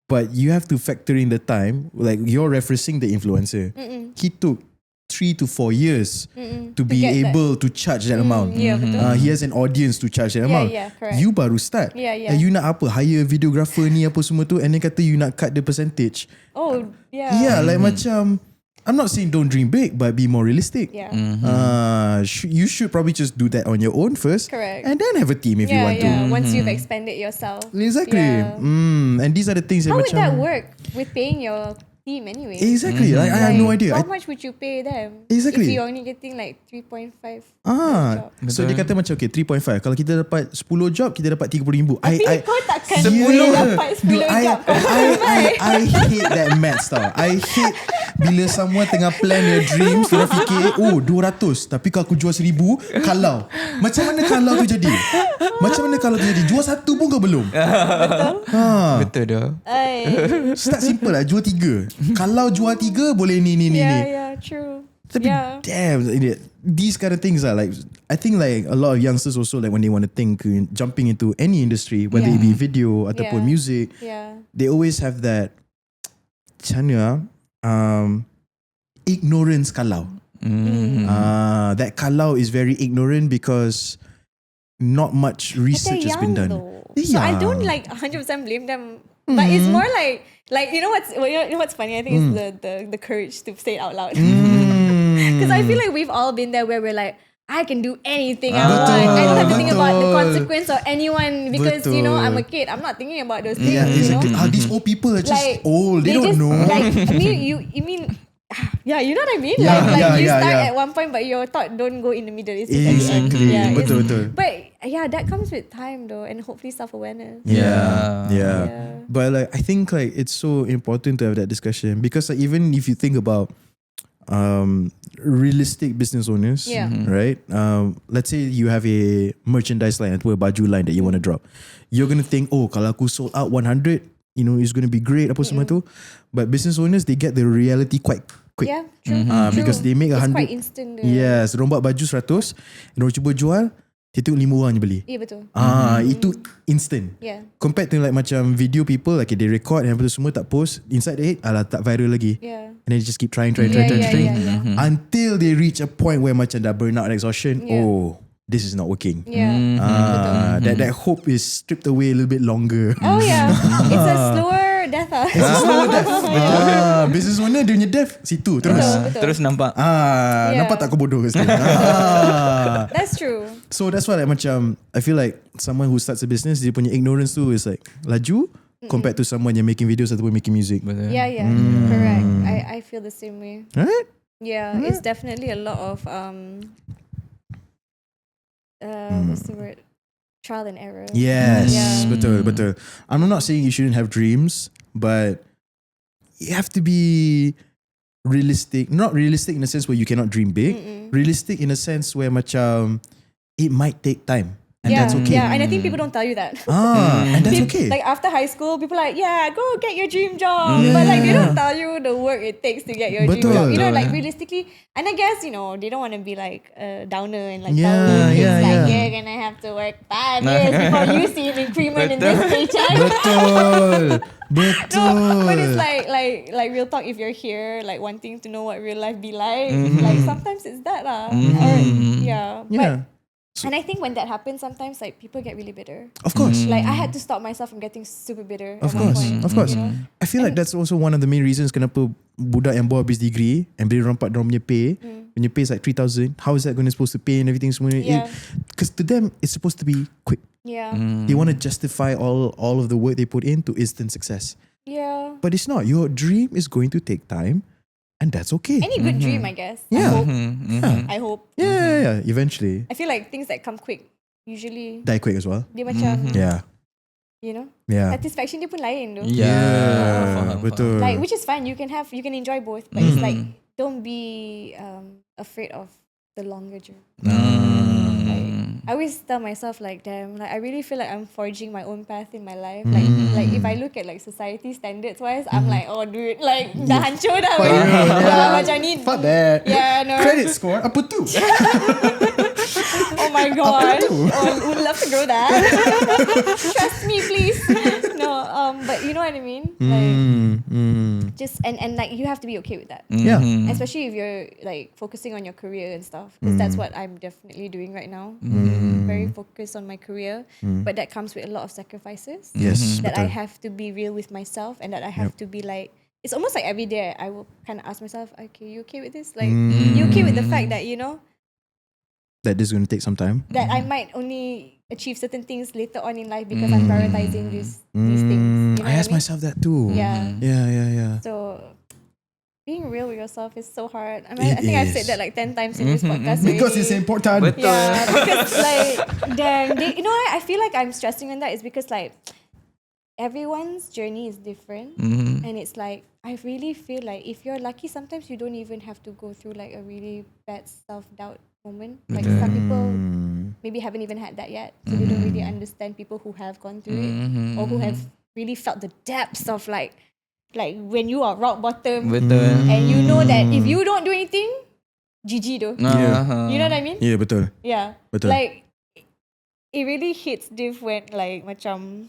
But you have to factor in the time. Like you're referencing the influencer. He took 3 to 4 years to be get that. able to charge that amount. yeah, betul. He has an audience to charge that amount. yeah, correct. You baru start. Yeah. And you nak apa? Hire videographer ni apa semua tu and then kata you nak cut the percentage. Oh, yeah. Yeah, like macam I'm not saying don't dream big, but be more realistic. Yeah. You should probably just do that on your own first. Correct. And then have a team if you want to. Once you've expanded yourself. Exactly. Yeah. And these are the things How would macam, that work with paying your team anyway. Exactly. Like, I have no idea. How much would you pay them? Exactly. If you're only getting like 3.5. So dia kata macam okay 3.5. Kalau kita dapat 10 job, kita dapat 30,000. Tapi kau takkan dapat 10 Dude, job. I hate that maths tau. I hate bila someone tengah plan their dreams, dia fikir 200, tapi kalau aku jual 1,000, kalau macam mana kalau tu jadi? Jual satu pun kau belum. Betul dah. Start simple lah. Jual 3. Kalau jual 3 boleh ni. Yeah, true. Tapi damn, these kind of things are like, I think like a lot of youngsters also like when they want to think jumping into any industry, whether it be video ataupun music, they always have that ignorance kalau. That kalau is very ignorant because not much research has been done. So I don't like 100% blame them, but it's more like you know what's funny? I think it's the courage to say it out loud. Because I feel like we've all been there where we're like, I can do anything I want. I don't have to think about the consequence or anyone because you know I'm a kid. I'm not thinking about those things. Yeah, exactly. You know? These old people are just like, old. They don't just, know. Like, you mean. Yeah, you know what I mean? Yeah, like you start yeah. at one point, but your thought don't go in the middle. It's Exactly. Yeah, Betul. But yeah, that comes with time though, and hopefully self-awareness. Yeah. But like, I think like it's so important to have that discussion because like, even if you think about realistic business owners, right? Let's say you have a merchandise line, a baju line that you want to drop. You're gonna think, oh, kalau aku sold out 100, you know, it's gonna be great. Apa semua tu. But business owners, they get the reality quite quick. Yeah, true. Because they make 100. It's quite instant. Yes, diorang buat baju 100, diorang cuba jual, dia tengok 5 orang je beli. Yeah, betul. Itu instant. Yeah. Compared to like macam video people, like they record and apa tu semua tak post, inside the head, alah tak viral lagi. Yeah. And then just keep trying until they reach a point where macam dah burnout and exhaustion. Oh, this is not working. Yeah. That hope is stripped away a little bit longer. Oh yeah. It's a slower death. It's a slower death. Business owner dia punya death situ terus. Betul. Terus nampak. Nampak tak aku bodoh ke situ? That's true. So that's why like macam I feel like someone who starts a business, dia punya ignorance tu is like laju compared to someone yang making videos ataupun making music. Yeah. Correct. I feel the same way. Right? Yeah, it's definitely a lot of what's the word? Trial and error. Yes, Yeah. betul. I'm not saying you shouldn't have dreams, but you have to be realistic. Not realistic in a sense where you cannot dream big. Realistic in a sense where macam it might take time. And that's okay. Yeah, and I think people don't tell you that. And that's okay. Like after high school, people are like, yeah, go get your dream job. But like they don't tell you the work it takes to get your dream job. You know, like realistically, and I guess, you know, they don't want to be like a downer and like tell you it's like you're gonna have to work 5 years before you see an increment in this paycheck. Betul. No, but it's like real talk. If you're here, like wanting to know what real life be like sometimes it's that lah. But and I think when that happens, sometimes like people get really bitter. Of course. Like I had to stop myself from getting super bitter. Of course. You know? I feel like that's also one of the main reasons kenapa budak yang bawa habis degree and bila rampak dorang punya pay, when you pay is like 3,000, how is that going to supposed to pay and everything semua? Because to them it's supposed to be quick. Yeah. They want to justify all of the work they put in to instant success. Yeah. But it's not. Your dream is going to take time. And that's okay. Any good dream, I guess. Yeah. I hope. Yeah. Eventually. I feel like things that come quick usually Die quick as well. dia macam Yeah. you know, satisfaction dia pun lain tu. Yeah. Betul. Like which is fine. You can enjoy both, but it's like don't be afraid of the longer journey. I always tell myself like, damn, like I really feel like I'm forging my own path in my life. Like if I look at like society standards wise, I'm like, oh dude, like dah hancur dah. Macam ni. Fuck that. Yeah, no. Credit score apa tu? Oh my god. Would love to grow that. Trust me, please. No, but you know what I mean? Like just and like you have to be okay with that. Yeah. Especially if you're like focusing on your career and stuff. Because that's what I'm definitely doing right now. Very focused on my career. But that comes with a lot of sacrifices. Yes. That I have to be real with myself and that I have to be like, it's almost like every day I will kind of ask myself, okay, you okay with this? Like, you okay with the fact that, you know, that this is going to take some time? That I might only achieve certain things later on in life because I'm prioritizing these things. You know I ask myself that too. Yeah. Yeah. So being real with yourself is so hard. I mean, I think I've said that like 10 times in this podcast Because already. it's important. Betul. Yeah, because like, damn, you know what? I feel like I'm stressing on that is because like everyone's journey is different, and it's like I really feel like if you're lucky, sometimes you don't even have to go through like a really bad self-doubt moment. Like some people maybe haven't even had that yet, so they don't really understand people who have gone through it or who have really felt the depths of like when you are rock bottom, Betul. and you know that if you don't do anything, GG though. You know what I mean? Yeah, betul. Yeah. Betul. Like it really hits diff when like macam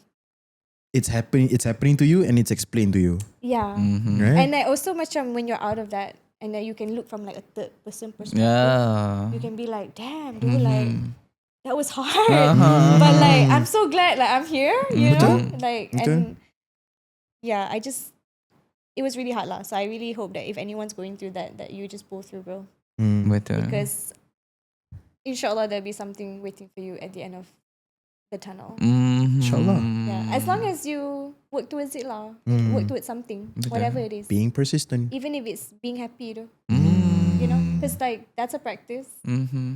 It's happening to you and it's explained to you. yeah. Right? And like also macam when you're out of that and then you can look from like a third person perspective. Yeah. You can be like, damn, dude, like that was hard. But like I'm so glad like I'm here, you know? Like and yeah, it was really hard lah. So I really hope that if anyone's going through that you just pull through, bro. Betul. Because inshallah there'll be something waiting for you at the end of the tunnel. Inshallah. Yeah. As long as you work towards it lah. Work towards something. Whatever it is. Being persistent. Even if it's being happy though. You know? Because like that's a practice.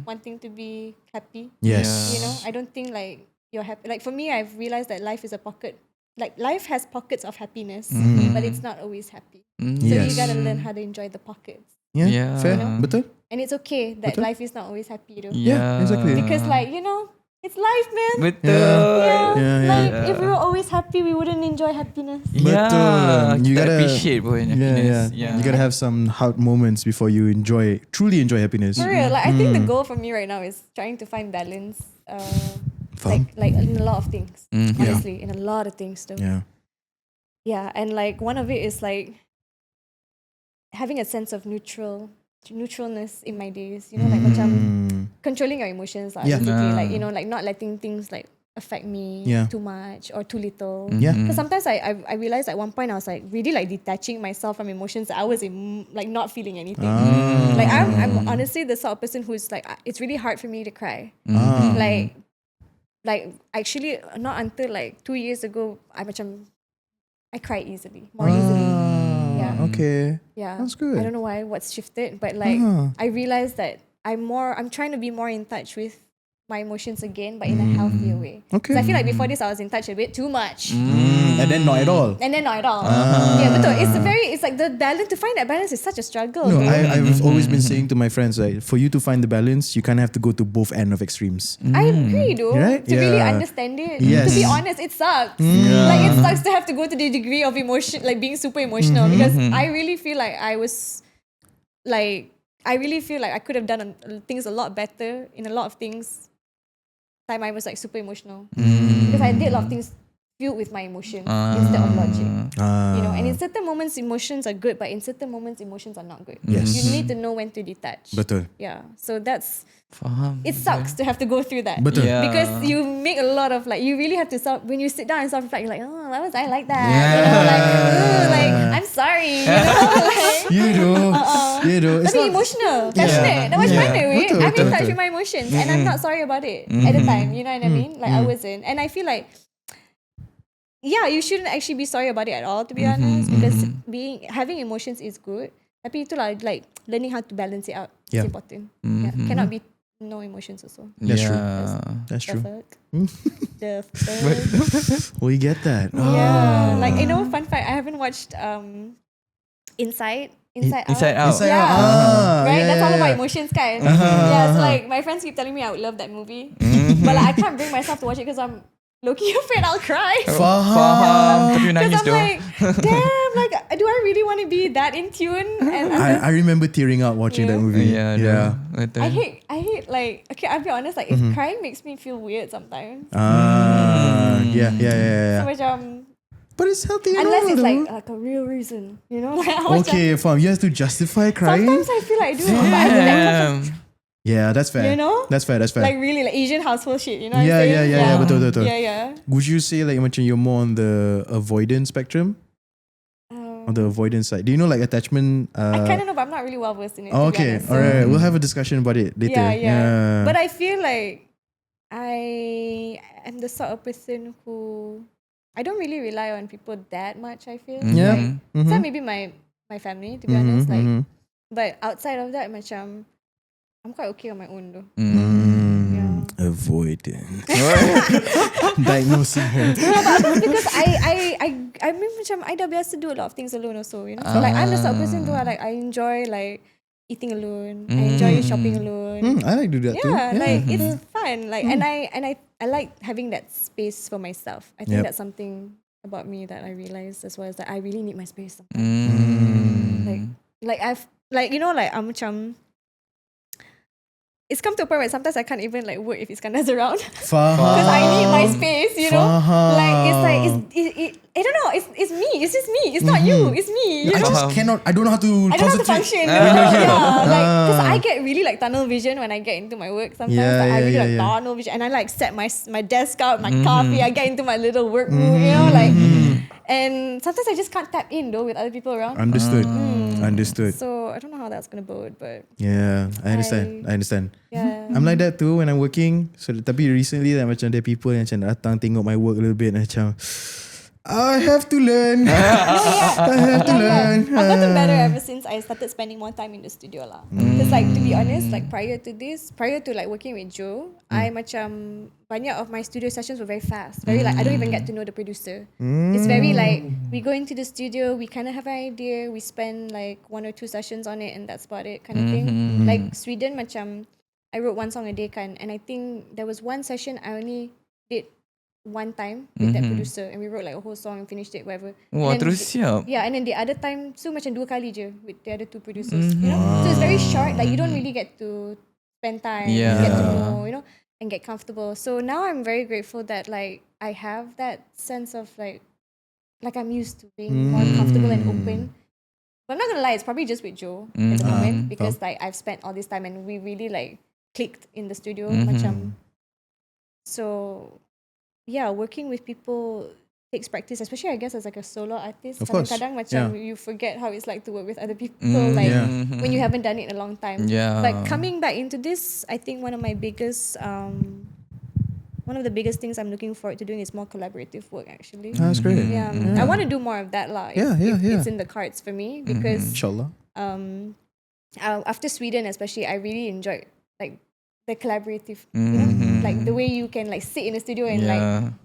Wanting to be happy. Yes. You know? I don't think like you're happy. Like for me, I've realized that life is a pocket. Like life has pockets of happiness, but it's not always happy. So you Yes. gotta learn how to enjoy the pockets. Yeah. Yeah. Fair. You know? Betul. And it's okay that Betul. life is not always happy though. Yeah, exactly. Because like, you know, it's life, man. Betul. Yeah. Like if we were always happy, we wouldn't enjoy happiness. Yeah. Betul. You Kita gotta appreciate pun happiness. You gotta have some hard moments before you truly enjoy happiness. For real, like I think the goal for me right now is trying to find balance. Like in a lot of things. Honestly, in a lot of things though. Yeah. Yeah, and like one of it is like having a sense of neutralness in my days. You know, like macam controlling your emotions, like Yeah. basically, like you know, like not letting things like affect me Yeah. too much or too little. Yeah. Because sometimes I realized at one point I was like really like detaching myself from emotions. I was in like not feeling anything. Like I'm honestly the sort of person who's like it's really hard for me to cry. Like actually not until like 2 years ago I cry easily, more easily. Yeah. Okay. Yeah. That's good. I don't know what's shifted, but like I realized that I'm trying to be more in touch with my emotions again, but in a healthier way. Okay. 'Cause I feel like before this I was in touch a bit too much. And then not at all. And then not at all. Yeah, betul. It's like the balance, to find that balance is such a struggle. No, okay? I've always been saying to my friends, like, for you to find the balance, you kind of have to go to both end of extremes. I agree, though. Right? To really Yeah. understand it. Yes. To be honest, it sucks. Like it sucks to have to go to the degree of emotion, like being super emotional, because I really feel like I really feel like I could have done things a lot better in a lot of things. Time I was like super emotional because I did a lot of things filled with my emotions instead of logic. You know, and in certain moments emotions are good, but in certain moments emotions are not good. Yes. You need to know when to detach. Betul. Yeah. So that's Faham. it sucks to have to go through that. Betul. Yeah. Because you make a lot of like you really have to when you sit down and self-reflect, you're like, oh, why was I like that? Yeah. You know, like I'm sorry. You know, like You know. It's tapi not, emotional, passionate. That was mana, weh? Betul, I'm in betul, touch betul. with my emotions, and I'm not sorry about it at the time. You know what I mean? Like I wasn't, and I feel like, yeah, you shouldn't actually be sorry about it at all, to be honest, because having emotions is good. Tapi itulah, like learning how to balance it out is Yeah. important. Yeah. Cannot be no emotions also. That's true. That's The true. fuck? The fuck? We get that. Yeah. Like, you know, fun fact, I haven't watched Inside Out. Inside Out. Inside Yeah. Out. Right? That's all about yeah. emotions, kan? Yeah, so like my friends keep telling me I would love that movie. But like I can't bring myself to watch it because I'm low-key afraid I'll cry. Faham. Tapi nangis Because I'm doh. like, damn, like do I really want to be that in tune? And I remember tearing up watching that movie. Yeah. Betul. I hate like, okay, I'll be honest, like if crying makes me feel weird sometimes. Yeah. So macam, But it's healthy and unless all, it's though. like a real reason, you know? Like, macam, Okay, fam, you have to justify crying. sometimes I feel like I do, but I feel like Damn. Yeah, that's fair. You know? That's fair. like really like Asian household shit, you know what Yeah, I'm saying? yeah, betul. Yeah. Would you say like macam you're more on the avoidance spectrum? On the avoidance side? Do you know like attachment? I kind of know, but I'm not really well versed in it. to be Okay, honest. all right. We'll have a discussion about it later. Yeah. But I feel like I am the sort of person who I don't really rely on people that much. I feel. Yeah. Like, so maybe my my family, to be honest. Like, but outside of that, macam I'm quite okay on my own though. Yeah. Avoidance. Diagnosing her. Because I mean macam I dah biasa do a lot of things alone also, you know. So like I'm the sort of person who I enjoy like eating alone. I enjoy shopping alone. I like to do that too. Yeah, like it's fun. Like and I like having that space for myself. I think that's something about me that I realized as well, is that I really need my space sometimes. Like I've like, you know, like I'm macam, it's come to a point where sometimes I can't even like work if Iskandar's around because I need my space, you know. Like it's like I don't know. It's me. It's just me. It's not you. It's me. You I know? just cannot. I don't know how to I don't know how to concentrate. function. Yeah, like because I get really like tunnel vision when I get into my work. Sometimes like, I really like tunnel vision, and I like set my desk up, my coffee. I get into my little work mood, you know, like. And sometimes I just can't tap in though with other people around. Understood. Understood. So I don't know how that's gonna bode, but yeah, I understand. yeah. I'm like that too when I'm working. So tapi recently like, macam there are people yang macam datang tengok my work a little bit, and macam I have to learn. I have to learn. I've gotten better ever since I started spending more time in the studio lah. Because like to be honest, like prior to like working with Joe, I macam banyak of my studio sessions were very fast. Very like I don't even get to know the producer. It's very like we go into the studio, we kind of have an idea, we spend like 1 or 2 sessions on it, and that's about it kind of thing. Like Sweden macam I wrote 1 song a day kan, and I think there was 1 session I only did 1 time with that producer, and we wrote like a whole song and finished it, whatever. Wah, terus siap. Yeah, and then the other time so macam 2 kali je with the other 2 producers, you know. So it's very short, like you don't really get to spend time, get to know, you know, and get comfortable. So now I'm very grateful that like I have that sense of like I'm used to being more comfortable and open. But I'm not gonna lie, it's probably just with Joe at the moment, because like I've spent all this time and we really like clicked in the studio, macam. So yeah, working with people takes practice, especially I guess as like a solo artist. Of course. Kadang-kadang macam you forget how it's like to work with other people, like when you haven't done it in a long time. Yeah. But coming back into this, I think one of the biggest things I'm looking forward to doing is more collaborative work actually. That's great. Yeah. I want to do more of that lah. Yeah. It's in the cards for me, because Inshallah. after Sweden especially, I really enjoyed like the collaborative, you know, like the way you can like sit in the studio and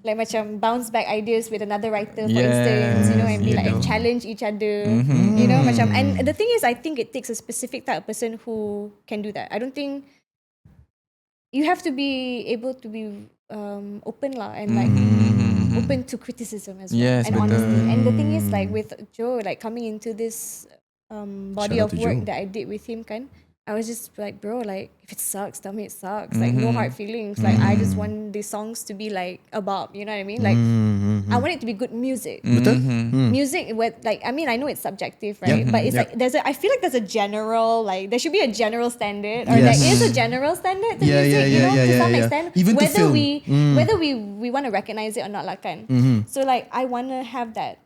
like macam bounce back ideas with another writer, for instance, you know, and be like and challenge each other, you know, macam. And the thing is, I think it takes a specific type of person who can do that. I don't think you have to be able to be open lah, and like open to criticism as well, and honesty. And the thing is, like with Joe, like coming into this body Shout out of to work Joe. that I did with him kan, I was just like, bro, like if it sucks, tell me it sucks. Like no hard feelings. Like I just want the songs to be like about, you know what I mean? Like I want it to be good music. Betul? Music with like, I mean, I know it's subjective, right? But it's like I feel like there's a general, like there should be a general standard, or there is a general standard to music, you know, to some extent. Even to whether film. whether we want to recognize it or not lah kan. So like I want to have that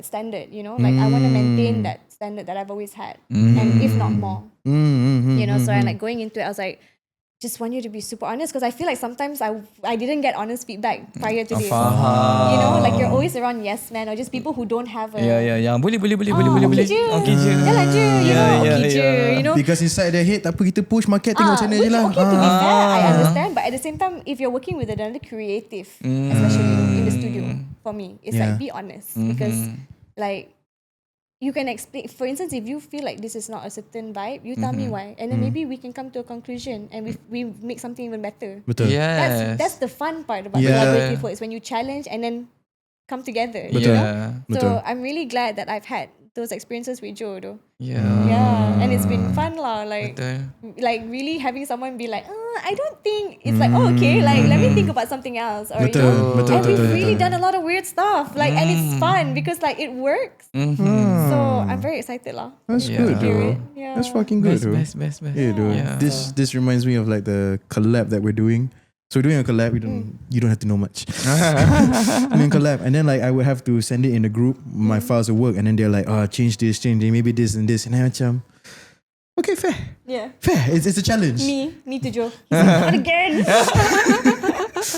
standard, you know, like I want to maintain that standard that I've always had, and if not more, you know. So I like going into it, I was like, just want you to be super honest, because I feel like sometimes I didn't get honest feedback prior to this. You know, like you're always around yes man, or just people who don't have a Boleh. Okay je, jalan je, you know, okay je, you know. Because inside their head, tak apa, kita push market, tengok macam mana je Which lah. okay, to be fair, I understand, but at the same time, if you're working with another creative, especially in the studio, for me, it's like be honest, because like you can explain. For instance, if you feel like this is not a certain vibe, you tell me why, and then maybe we can come to a conclusion, and we make something even better. Betul. That's the fun part about collaborative work, is when you challenge and then come together. You know? So I'm really glad that I've had those experiences with Joe though. Yeah, and it's been fun lah. Like really having someone be like, I don't think it's like, okay, like let me think about something else, or you know, and we've really done a lot of weird stuff, like, and it's fun because like it works. So I'm very excited lah. That's good though. Yeah. That's fucking good though. Best. Yeah, dude. This reminds me of like the collab that we're doing. So we're doing a collab, you don't have to know much. Doing collab, and then like I would have to send it in the group, my files of work, and then they're like, change this, maybe this and this, and I'm macam, okay, fair. Yeah. Fair. It's a challenge. Me to Joe. Not again.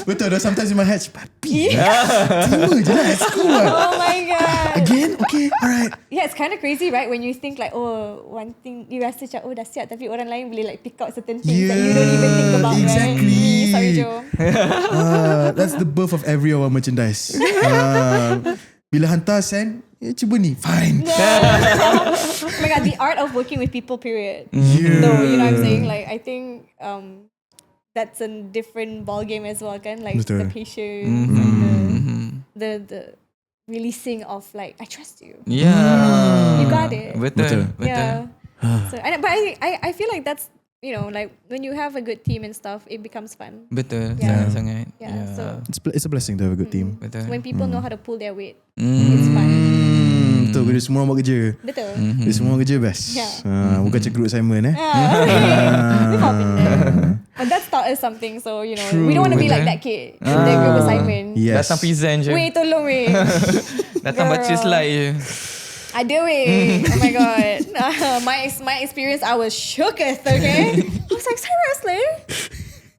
Betul. Sometimes in my head, papi. Terima je lah. It's cool. Oh my god. Again? Okay. Alright. Yeah, it's kind of crazy, right? When you think like, one thing you rasa macam dah siap, tapi orang lain boleh like pick out certain things that you don't even think about, exactly. right? Sorry, Joe. That's the birth of every our merchandise. Bila hantar send, cuba ni. Fine. Oh my god, the art of working with people, period. Yeah. So, you know what I'm saying? Like, I think that's a different ball game as well, kan? Like Betul. the patience and the releasing of like, I trust you. Yeah. You got it. Betul. Yeah. But I feel like that's, you know, like when you have a good team and stuff, it becomes fun. Betul. Yeah. Sangat-sangat. Yeah, so It's a blessing to have a good team. Betul. when people know how to pull their weight, it's fun. Betul. Bila semua orang buat kerja. Betul. Bila semua orang kerja best. Yeah. Bukan macam group assignment We've all been there. But that's taught us something, so you know, we don't want to be like that kid in the group assignment. Yes. Datang present je. Wait, tolong weh. Datang baca Girl. slide je. Ada weh. Oh my god. My experience, I was shooketh, okay? I was like, seriously?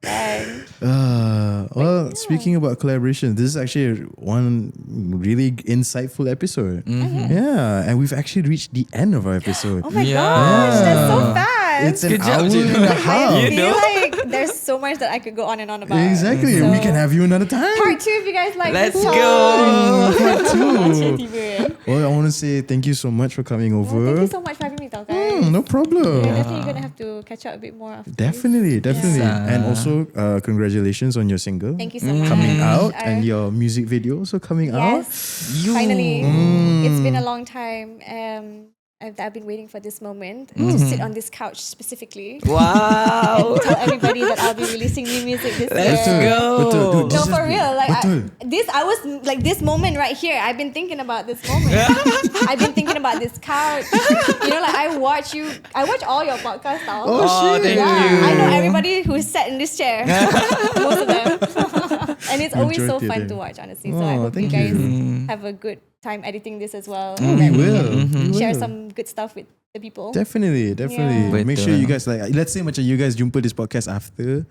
Dang. Well, speaking about collaboration, this is actually one really insightful episode. Yeah, and we've actually reached the end of our episode. Oh my Yeah. gosh, that's so fast. It's an Kejap hour je. and a half. I feel like there's so much that I could go on and on about. Exactly. So, We can have you another time. part 2 if you guys like Let's this go. talk. Part two. Tiba-tiba. Well, I want to say thank you so much for coming Thank over. you so much for having me, tau guys. No problem. We're definitely gonna have to catch up a bit more after this. Definitely. Yeah. And also, congratulations on your single Thank you so much. coming out I- and your music video also coming out. Yes, finally. It's been a long time. I've been waiting for this moment to sit on this couch specifically Wow. and tell everybody that I'll be releasing new music this Let's year. go. Betul, dude, No, this for is- real. Like Betul. I was like this moment right here. I've been thinking about this moment. I've been thinking about this couch. You know, like I watch all your podcasts now. Oh, shit. thank Yeah, you. I know everybody who's sat in this chair. Most of them. And it's always so Majority of fun them. to watch, honestly. So I Oh, hope you thank guys you. have a good time editing this as well. We And will. We share will. some good stuff with the people. Definitely. Yeah. Make sure Betul. you guys let's say macam you guys jumpa this podcast after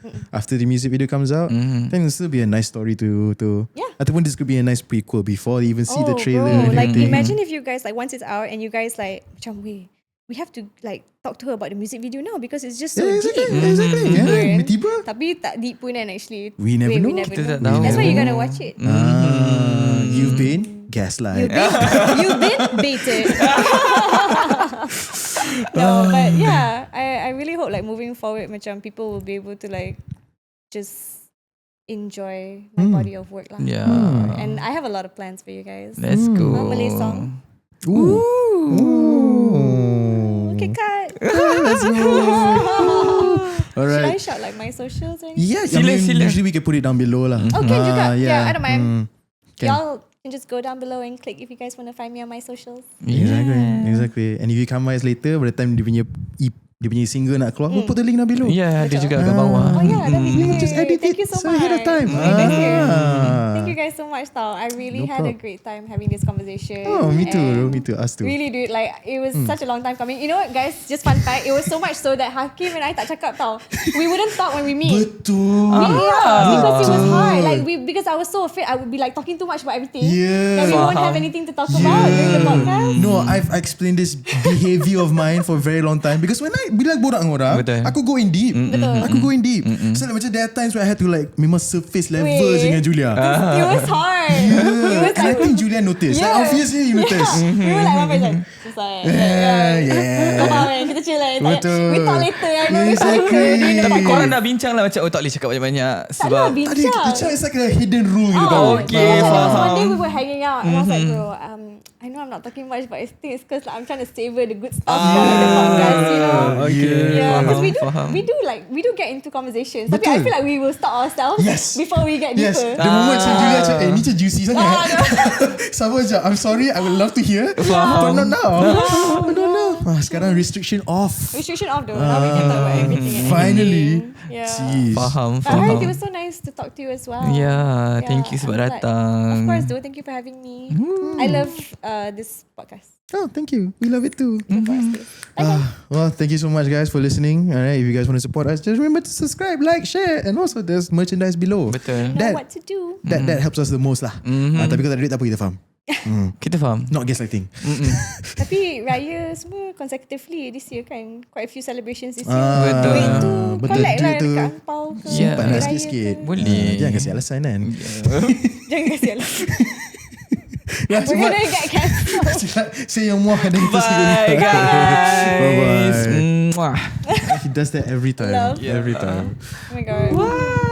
the music video comes out, then it'll still be a nice story to Yeah. ataupun this could be a nice prequel before they even see the trailer. Bro, and like everything. imagine if you guys like once it's out and you guys like macam we have to like talk to her about the music video now because it's just so exactly. deep. Exactly. Yeah. Kan? Tiba. Tapi tak deep pun kan actually. We never know. Kita tak know. tahu. That's why you gotta watch it. You've been gaslight. You've been baited. No, but yeah, I really hope like moving forward, macam people will be able to like just enjoy my body of work lah. Yeah. And I have a lot of plans for you guys. Let's go. Malay song. Ooh. Okay, cut. Let's go. All Should I right. shout like my socials or anything? Yeah, Sila. usually we can put it down below lah. Okay, juga. Yeah, I don't mind. Can. Y'all can just go down below and click if you guys want to find me on my socials. Exactly. And if you come by us later, by the time dia punya single nak keluar, we'll put the link down below. Yeah, dia juga kat bawah. Oh yeah, that'd be great. Just edit Thank it you so so much. ahead of time. Thank you. Thank you guys so much, Tao. I really No had a prob. great time having this conversation. Oh, me too, bro. And Me too. Us too. Really, dude. Like, it was such a long time coming. You know what, guys? Just fun fact. It was so much so that Hakim and I tak cakap tau. We wouldn't talk when we meet. Betul. Yeah, because it was hard. Like, because I was so afraid I would be like talking too much about everything. Yeah. That we won't have anything to talk about during the podcast. No, I've explained this behavior of mine for a very long time because bila borak dengan orang, Betul. aku go in deep. Betul. Aku go in deep. So like, macam there are times where I had to like memang surface level Weh. je dengan Julia. It was hard. It was And I like, think Julia noticed. Like Yeah. obviously you noticed. we were like one person. Just like, Yeah. Come on, man. Kita chill lah. Betul. We talk later. I know we talk Exactly. later. during the Tapi podcast. korang dah bincang lah macam tak boleh cakap banyak-banyak Tak sebab lah, Tadi bincang. kita it's like a hidden rule gitu Oh, tau. okay, there was faham. one day we were hanging out and I was like, bro, I know I'm not talking much, but I think it's because like, I'm trying to savor the good stuff for like, the podcast, you know? Okay. Yeah, because Faham. we do get into conversations. Tapi I Betul. feel like we will stop ourselves Yes. before we get Yes, deeper. the moment macam Julia macam ni macam juicy sangat. Sama je. I'm sorry, I would love to hear. But not now. No. Sekarang restriction off. Restriction off though. Now we can talk about everything. and Finally. everything. Yeah. Jeez. Faham. But alright, it was so nice to talk to you as well. Yeah, thank you sebab I'm glad. datang. Of course, though. Thank you for having me. I love this podcast. Oh, thank you. We love it too. Of course, too. Okay. Well, thank you so much guys for listening. Alright, if you guys want to support us, just remember to subscribe, like, share, and also there's merchandise below. Betul. Know what to do. That helps us the most lah. Tapi kalau tak ada duit tak apa, kita faham. Kita faham. Not gaslighting. Tapi raya semua consecutively this year kan. Quite a few celebrations this year. Betul. Duit tu Betul, collect lah duit tu dekat angpau ke. simpan lah raya sikit-sikit. ke. Boleh. Jangan kasi alasan kan. Jangan kasi alasan. Lah, We're sebab gonna get cancelled. say yang muah dan kita Bye guys. Bye-bye. Mwah. He does that every time. Love. Every time. Oh my god. Bye.